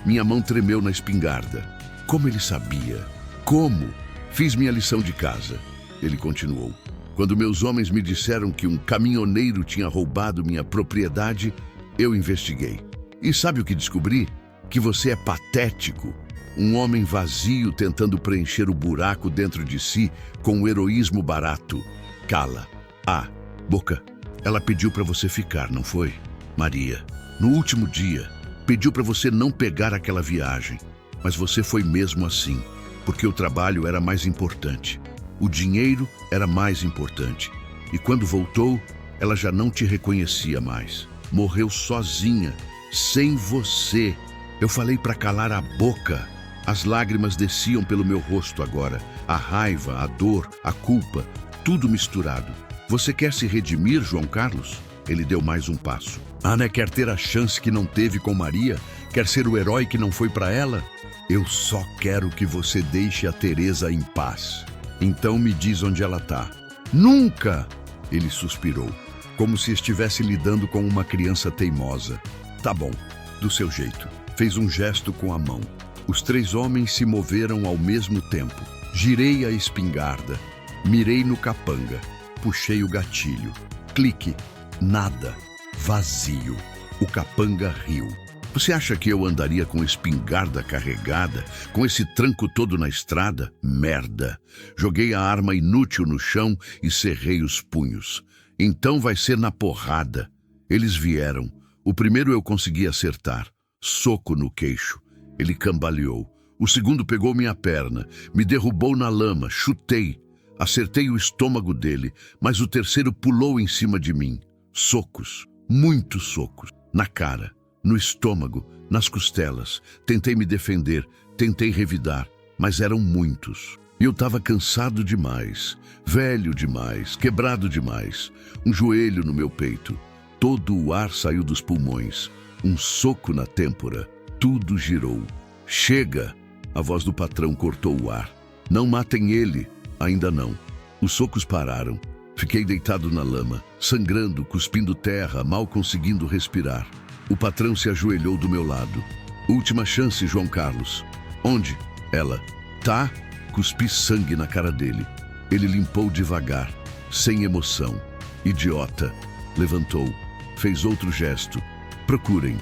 Minha mão tremeu na espingarda. Como ele sabia? Como? Fiz minha lição de casa. Ele continuou. Quando meus homens me disseram que um caminhoneiro tinha roubado minha propriedade, eu investiguei. E sabe o que descobri? Que você é patético. Um homem vazio tentando preencher o buraco dentro de si com um heroísmo barato. Cala. Ah, Boca, ela pediu para você ficar, não foi? Maria, no último dia, pediu para você não pegar aquela viagem. Mas você foi mesmo assim, porque o trabalho era mais importante. O dinheiro era mais importante. E quando voltou, ela já não te reconhecia mais. Morreu sozinha, sem você. Eu falei para calar a boca. As lágrimas desciam pelo meu rosto agora. A raiva, a dor, a culpa, tudo misturado. Você quer se redimir, João Carlos? Ele deu mais um passo. Ana quer ter a chance que não teve com Maria? Quer ser o herói que não foi para ela? Eu só quero que você deixe a Teresa em paz. Então me diz onde ela tá. Nunca! Ele suspirou, como se estivesse lidando com uma criança teimosa. Tá bom, do seu jeito. Fez um gesto com a mão. Os 3 homens se moveram ao mesmo tempo. Girei a espingarda, mirei no capanga, puxei o gatilho. Clique, nada, vazio. O capanga riu. Você acha que eu andaria com espingarda carregada, com esse tranco todo na estrada? Merda! Joguei a arma inútil no chão e cerrei os punhos. Então vai ser na porrada. Eles vieram. O primeiro eu consegui acertar. Soco no queixo. Ele cambaleou. O segundo pegou minha perna, me derrubou na lama, chutei. Acertei o estômago dele, mas o terceiro pulou em cima de mim. Socos, muitos socos, na cara, no estômago, nas costelas. Tentei me defender, tentei revidar, mas eram muitos. E eu estava cansado demais, velho demais, quebrado demais. Um joelho no meu peito. Todo o ar saiu dos pulmões. Um soco na têmpora. Tudo girou. Chega! A voz do patrão cortou o ar. Não matem ele. Ainda não. Os socos pararam. Fiquei deitado na lama, sangrando, cuspindo terra, mal conseguindo respirar. O patrão se ajoelhou do meu lado. Última chance, João Carlos. Onde? Ela. Tá? Cuspi sangue na cara dele. Ele limpou devagar, sem emoção. Idiota. Levantou. Fez outro gesto. Procurem.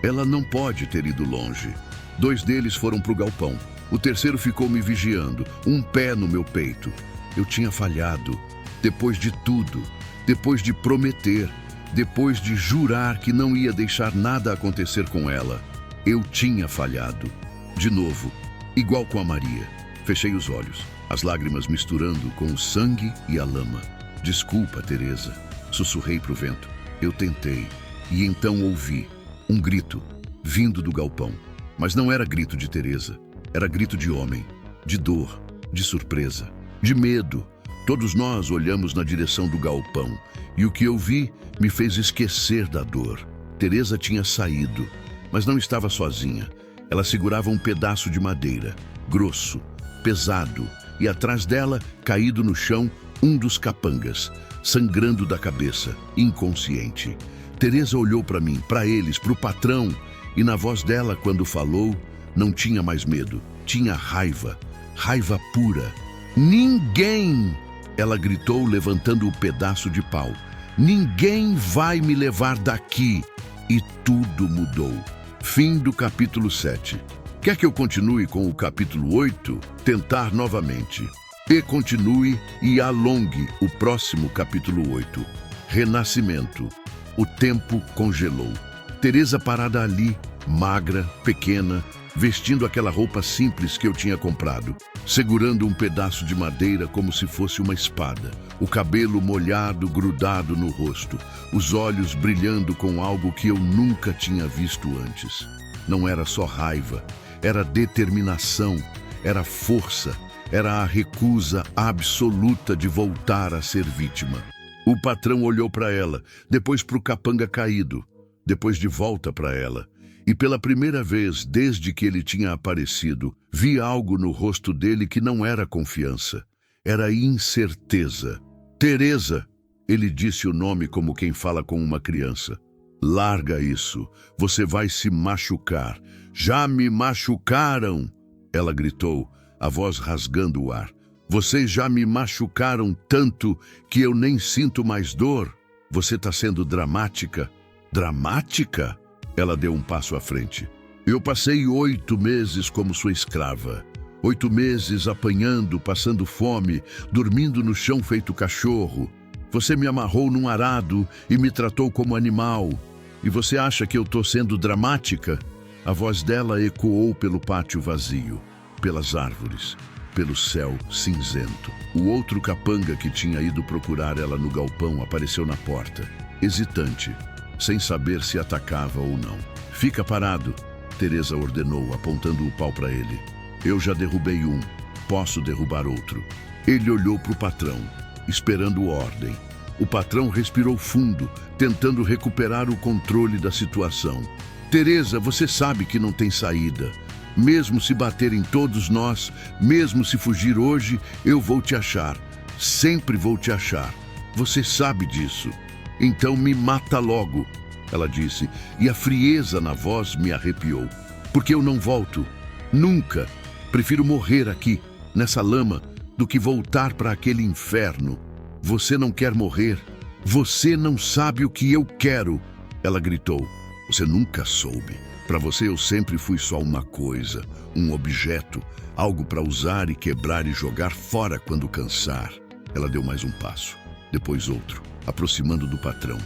Ela não pode ter ido longe. 2 deles foram pro galpão. O terceiro ficou me vigiando, um pé no meu peito. Eu tinha falhado. Depois de tudo, depois de prometer, depois de jurar que não ia deixar nada acontecer com ela, eu tinha falhado. De novo, igual com a Maria. Fechei os olhos, as lágrimas misturando com o sangue e a lama. Desculpa, Teresa, sussurrei pro vento. Eu tentei, e então ouvi um grito vindo do galpão. Mas não era grito de Teresa, era grito de homem, de dor, de surpresa, de medo. Todos nós olhamos na direção do galpão, e o que eu vi me fez esquecer da dor. Teresa tinha saído, mas não estava sozinha. Ela segurava um pedaço de madeira, grosso, pesado, e atrás dela, caído no chão, um dos capangas, sangrando da cabeça, inconsciente. Teresa olhou para mim, para eles, para o patrão, e na voz dela, quando falou, não tinha mais medo, tinha raiva, raiva pura. Ninguém! Ela gritou, levantando o pedaço de pau. Ninguém vai me levar daqui! E tudo mudou. Fim do capítulo 7. Quer que eu continue com o capítulo 8? Tentar novamente. E continue e alongue o próximo capítulo 8. Renascimento. O tempo congelou. Teresa parada ali, magra, pequena, vestindo aquela roupa simples que eu tinha comprado, segurando um pedaço de madeira como se fosse uma espada, o cabelo molhado, grudado no rosto, os olhos brilhando com algo que eu nunca tinha visto antes. Não era só raiva, era determinação, era força, era a recusa absoluta de voltar a ser vítima. O patrão olhou para ela, depois para o capanga caído, depois de volta para ela. E pela primeira vez desde que ele tinha aparecido, vi algo no rosto dele que não era confiança, era incerteza. Teresa, ele disse o nome como quem fala com uma criança. Larga isso, você vai se machucar. Já me machucaram, ela gritou, a voz rasgando o ar. Vocês já me machucaram tanto que eu nem sinto mais dor. Você está sendo dramática. Dramática? Ela deu um passo à frente. Eu passei 8 meses como sua escrava. 8 meses apanhando, passando fome, dormindo no chão feito cachorro. Você me amarrou num arado e me tratou como animal. E você acha que eu estou sendo dramática? A voz dela ecoou pelo pátio vazio, pelas árvores, pelo céu cinzento. O outro capanga que tinha ido procurar ela no galpão apareceu na porta, hesitante, sem saber se atacava ou não. Fica parado, Teresa ordenou, apontando o pau para ele. Eu já derrubei um, posso derrubar outro. Ele olhou para o patrão, esperando ordem. O patrão respirou fundo, tentando recuperar o controle da situação. Teresa, você sabe que não tem saída. Mesmo se baterem todos nós, mesmo se fugir hoje, eu vou te achar. Sempre vou te achar. Você sabe disso. Então me mata logo, ela disse, e a frieza na voz me arrepiou. Porque eu não volto. Nunca. Prefiro morrer aqui, nessa lama, do que voltar para aquele inferno. Você não quer morrer. Você não sabe o que eu quero, ela gritou. Você nunca soube. Para você eu sempre fui só uma coisa, um objeto, algo para usar e quebrar e jogar fora quando cansar. Ela deu mais um passo, depois outro, aproximando do patrão.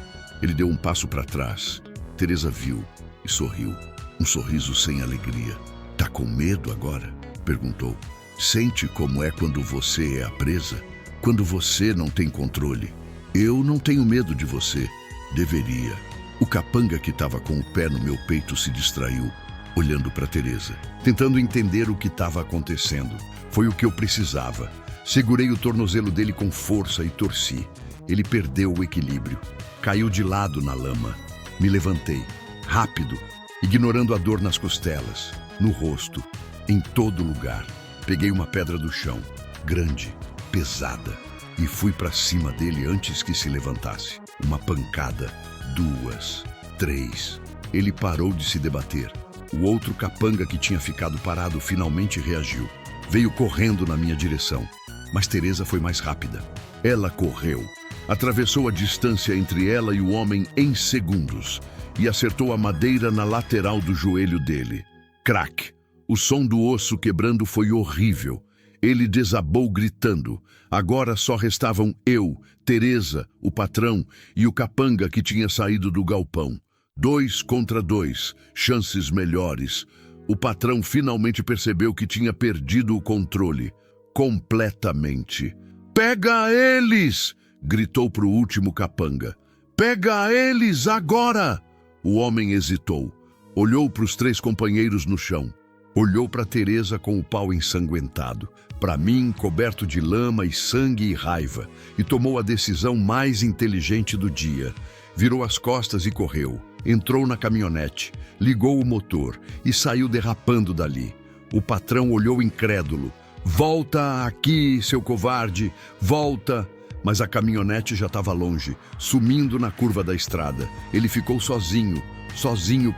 Ele deu um passo para trás. Teresa viu e sorriu, um sorriso sem alegria. Tá com medo agora? Perguntou. Sente como é quando você é a presa? Quando você não tem controle? Eu não tenho medo de você. Deveria. O capanga que estava com o pé no meu peito se distraiu, olhando para Teresa, tentando entender o que estava acontecendo. Foi o que eu precisava. Segurei o tornozelo dele com força e torci. Ele perdeu o equilíbrio. Caiu de lado na lama. Me levantei, rápido, ignorando a dor nas costelas, no rosto, em todo lugar. Peguei uma pedra do chão, grande, pesada, e fui para cima dele antes que se levantasse. Uma pancada, 2, 3. Ele parou de se debater. O outro capanga que tinha ficado parado finalmente reagiu. Veio correndo na minha direção, mas Teresa foi mais rápida. Ela correu, atravessou a distância entre ela e o homem em segundos e acertou a madeira na lateral do joelho dele. Crack! O som do osso quebrando foi horrível. Ele desabou gritando. Agora só restavam eu, Teresa, o patrão e o capanga que tinha saído do galpão. 2 contra 2, chances melhores. O patrão finalmente percebeu que tinha perdido o controle. Completamente. Pega eles! Gritou para o último capanga. Pega eles agora! O homem hesitou. Olhou para os 3 companheiros no chão. Olhou para Teresa com o pau ensanguentado, para mim coberto de lama e sangue e raiva, e tomou a decisão mais inteligente do dia. Virou as costas e correu. Entrou na caminhonete, ligou o motor e saiu derrapando dali. O patrão olhou incrédulo. Volta aqui, seu covarde, volta! Mas a caminhonete já estava longe, sumindo na curva da estrada. Ele ficou sozinho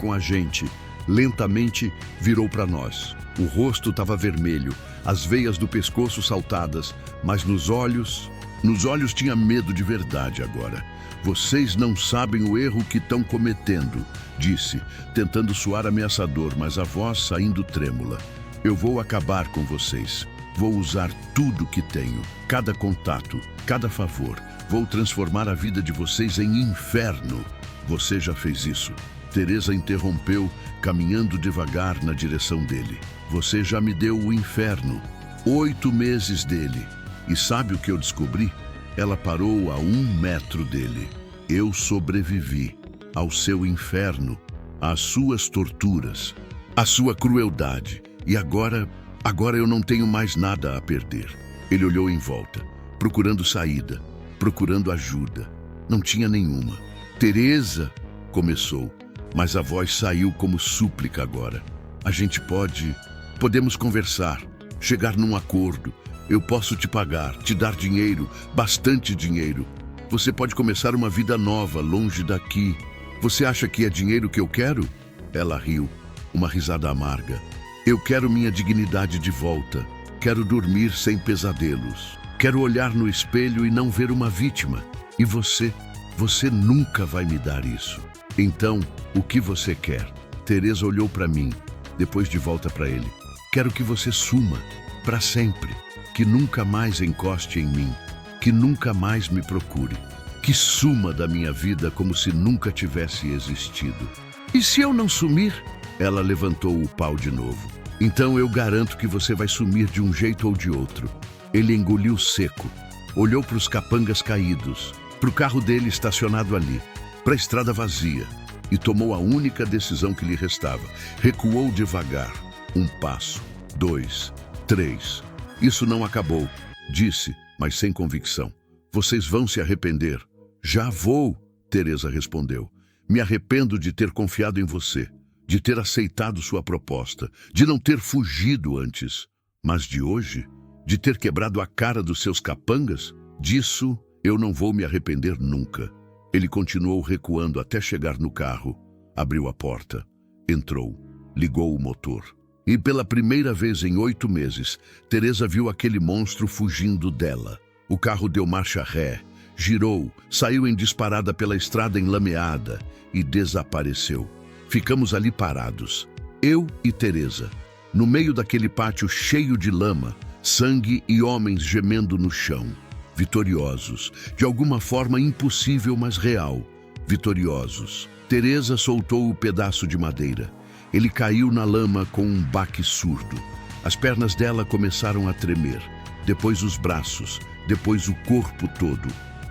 com a gente. Lentamente virou para nós. O rosto estava vermelho, as veias do pescoço saltadas, mas nos olhos, Nos olhos tinha medo de verdade agora. Vocês não sabem o erro que estão cometendo, disse, tentando soar ameaçador, mas a voz saindo trêmula. Eu vou acabar com vocês. Vou usar tudo que tenho, cada contato, cada favor. Vou transformar a vida de vocês em inferno. Você já fez isso. Teresa interrompeu, caminhando devagar na direção dele. Você já me deu o inferno. 8 meses dele. E sabe o que eu descobri? Ela parou a 1 metro dele. Eu sobrevivi ao seu inferno, às suas torturas, à sua crueldade. E agora eu não tenho mais nada a perder. Ele olhou em volta, procurando saída, procurando ajuda. Não tinha nenhuma. Teresa, começou, mas a voz saiu como súplica agora. A gente podemos conversar, chegar num acordo. Eu posso te pagar, te dar dinheiro, bastante dinheiro. Você pode começar uma vida nova, longe daqui. Você acha que é dinheiro que eu quero? Ela riu, uma risada amarga. Eu quero minha dignidade de volta. Quero dormir sem pesadelos. Quero olhar no espelho e não ver uma vítima. E você nunca vai me dar isso. Então, o que você quer? Teresa olhou para mim, depois de volta para ele. Quero que você suma, para sempre. Que nunca mais encoste em mim. Que nunca mais me procure. Que suma da minha vida como se nunca tivesse existido. E se eu não sumir? Ela levantou o pau de novo. Então eu garanto que você vai sumir de um jeito ou de outro. Ele engoliu seco. Olhou para os capangas caídos, para o carro dele estacionado ali, para a estrada vazia, e tomou a única decisão que lhe restava. Recuou devagar. 1 passo, 2, 3. Isso não acabou, disse, mas sem convicção. Vocês vão se arrepender. Já vou, Teresa respondeu. Me arrependo de ter confiado em você, de ter aceitado sua proposta, de não ter fugido antes. Mas de hoje, de ter quebrado a cara dos seus capangas, disso eu não vou me arrepender nunca. Ele continuou recuando até chegar no carro, abriu a porta, entrou, ligou o motor. E pela primeira vez em 8 meses, Teresa viu aquele monstro fugindo dela. O carro deu marcha ré, girou, saiu em disparada pela estrada enlameada e desapareceu. Ficamos ali parados, eu e Teresa, no meio daquele pátio cheio de lama, sangue e homens gemendo no chão. Vitoriosos, de alguma forma impossível, mas real. Vitoriosos. Teresa soltou o pedaço de madeira. Ele caiu na lama com um baque surdo. As pernas dela começaram a tremer. Depois os braços, depois o corpo todo.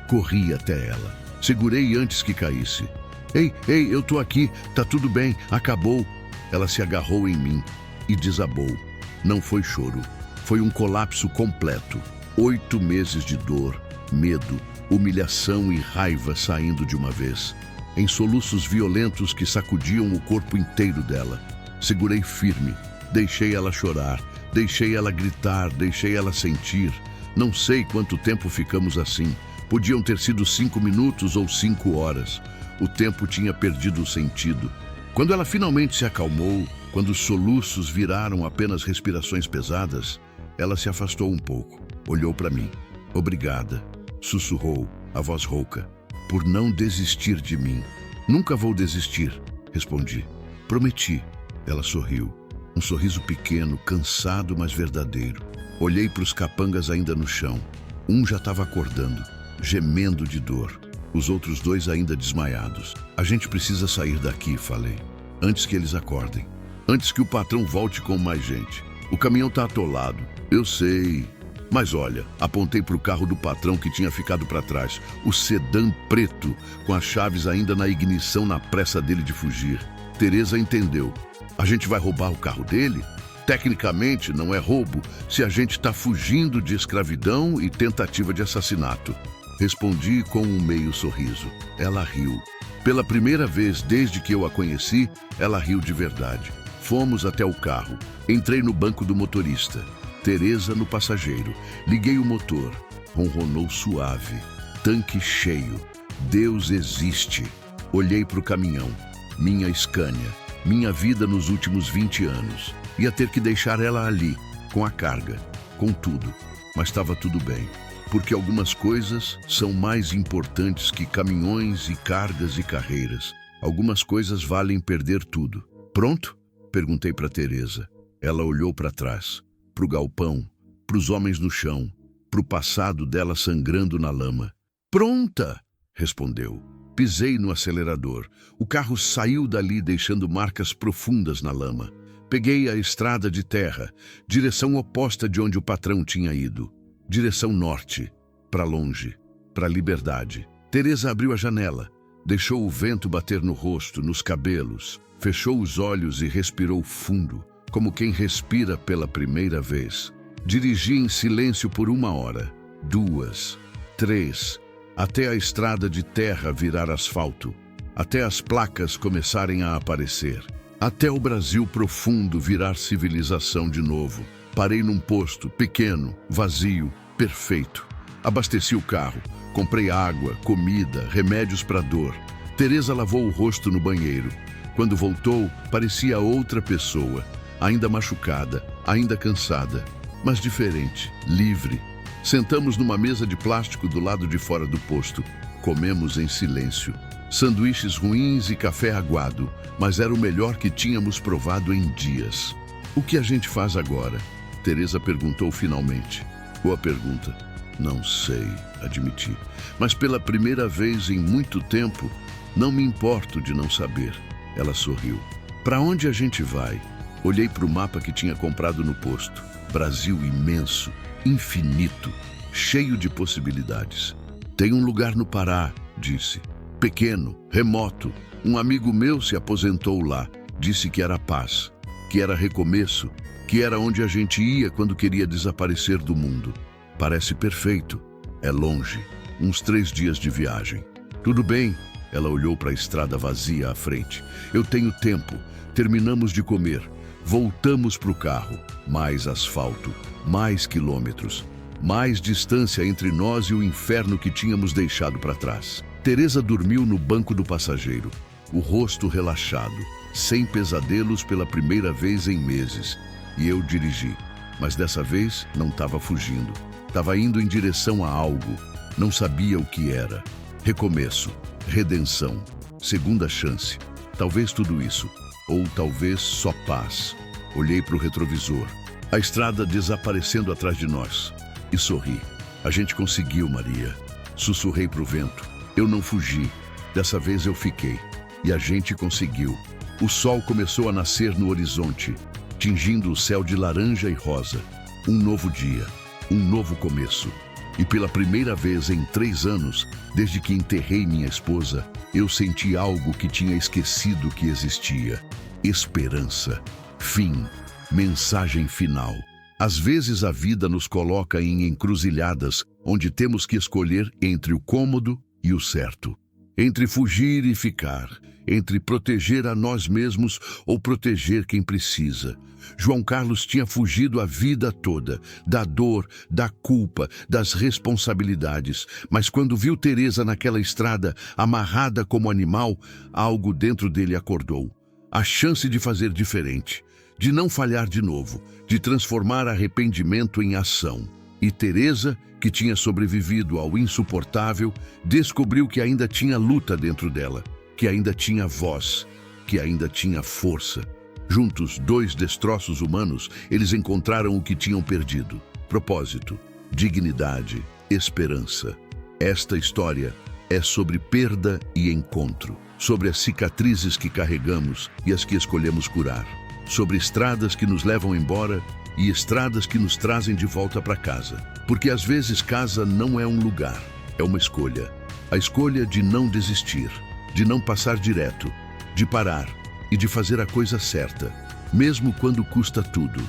Corri até ela. Segurei antes que caísse. Ei, eu tô aqui, tá tudo bem, acabou. Ela se agarrou em mim e desabou. Não foi choro, foi um colapso completo. 8 meses de dor, medo, humilhação e raiva saindo de uma vez. Em soluços violentos que sacudiam o corpo inteiro dela. Segurei firme, deixei ela chorar, deixei ela gritar, deixei ela sentir. Não sei quanto tempo ficamos assim. Podiam ter sido 5 minutos ou 5 horas. O tempo tinha perdido o sentido. Quando ela finalmente se acalmou, quando os soluços viraram apenas respirações pesadas, ela se afastou um pouco, olhou para mim. Obrigada, sussurrou, a voz rouca, por não desistir de mim. Nunca vou desistir, respondi. Prometi. Ela sorriu, um sorriso pequeno, cansado, mas verdadeiro. Olhei para os capangas ainda no chão. Um já estava acordando, gemendo de dor. Os outros 2 ainda desmaiados. A gente precisa sair daqui, falei. Antes que eles acordem. Antes que o patrão volte com mais gente. O caminhão tá atolado. Eu sei. Mas olha, apontei para o carro do patrão que tinha ficado para trás. O sedã preto, com as chaves ainda na ignição na pressa dele de fugir. Teresa entendeu. A gente vai roubar o carro dele? Tecnicamente, não é roubo se a gente está fugindo de escravidão e tentativa de assassinato. Respondi com um meio sorriso. Ela riu. Pela primeira vez desde que eu a conheci, ela riu de verdade. Fomos até o carro. Entrei no banco do motorista. Teresa no passageiro. Liguei o motor. Ronronou suave. Tanque cheio. Deus existe. Olhei para o caminhão. Minha Scania. Minha vida nos últimos 20 anos. Ia ter que deixar ela ali, com a carga, com tudo. Mas estava tudo bem. Porque algumas coisas são mais importantes que caminhões e cargas e carreiras. Algumas coisas valem perder tudo. Pronto? Perguntei para Teresa. Ela olhou para trás, para o galpão, para os homens no chão, para o passado dela sangrando na lama. Pronta! Respondeu. Pisei no acelerador. O carro saiu dali deixando marcas profundas na lama. Peguei a estrada de terra, direção oposta de onde o patrão tinha ido. Direção norte, para longe, para a liberdade. Teresa abriu a janela, deixou o vento bater no rosto, nos cabelos, fechou os olhos e respirou fundo, como quem respira pela primeira vez. Dirigi em silêncio por 1 hora, 2, 3, até a estrada de terra virar asfalto, até as placas começarem a aparecer, até o Brasil profundo virar civilização de novo. Parei num posto, pequeno, vazio, perfeito. Abasteci o carro, comprei água, comida, remédios para dor. Teresa lavou o rosto no banheiro. Quando voltou, parecia outra pessoa, ainda machucada, ainda cansada, mas diferente, livre. Sentamos numa mesa de plástico do lado de fora do posto. Comemos em silêncio. Sanduíches ruins e café aguado, mas era o melhor que tínhamos provado em dias. O que a gente faz agora? Teresa perguntou finalmente. Boa pergunta. Não sei, admiti. Mas pela primeira vez em muito tempo, não me importo de não saber. Ela sorriu. Para onde a gente vai? Olhei para o mapa que tinha comprado no posto. Brasil imenso, infinito, cheio de possibilidades. Tem um lugar no Pará, disse. Pequeno, remoto. Um amigo meu se aposentou lá. Disse que era paz, que era recomeço, que era onde a gente ia quando queria desaparecer do mundo. Parece perfeito. É longe. Uns 3 dias de viagem. Tudo bem. Ela olhou para a estrada vazia à frente. Eu tenho tempo. Terminamos de comer. Voltamos para o carro. Mais asfalto. Mais quilômetros. Mais distância entre nós e o inferno que tínhamos deixado para trás. Teresa dormiu no banco do passageiro. O rosto relaxado. Sem pesadelos pela primeira vez em meses. E eu dirigi. Mas dessa vez não estava fugindo. Estava indo em direção a algo. Não sabia o que era. Recomeço. Redenção. Segunda chance. Talvez tudo isso. Ou talvez só paz. Olhei para o retrovisor. A estrada desaparecendo atrás de nós. E sorri. A gente conseguiu, Maria. Sussurrei para o vento. Eu não fugi. Dessa vez eu fiquei. E a gente conseguiu. O sol começou a nascer no horizonte, tingindo o céu de laranja e rosa. Um novo dia. Um novo começo. E pela primeira vez em 3 anos, desde que enterrei minha esposa, eu senti algo que tinha esquecido que existia. Esperança. Fim. Mensagem final. Às vezes a vida nos coloca em encruzilhadas onde temos que escolher entre o cômodo e o certo. Entre fugir e ficar. Entre proteger a nós mesmos ou proteger quem precisa. João Carlos tinha fugido a vida toda, da dor, da culpa, das responsabilidades. Mas quando viu Teresa naquela estrada, amarrada como animal, algo dentro dele acordou. A chance de fazer diferente, de não falhar de novo, de transformar arrependimento em ação. E Teresa, que tinha sobrevivido ao insuportável, descobriu que ainda tinha luta dentro dela, que ainda tinha voz, que ainda tinha força. Juntos, 2 destroços humanos, eles encontraram o que tinham perdido. Propósito, dignidade, esperança. Esta história é sobre perda e encontro, sobre as cicatrizes que carregamos e as que escolhemos curar, sobre estradas que nos levam embora e estradas que nos trazem de volta para casa. Porque às vezes casa não é um lugar, é uma escolha. A escolha de não desistir, de não passar direto, de parar e de fazer a coisa certa, mesmo quando custa tudo.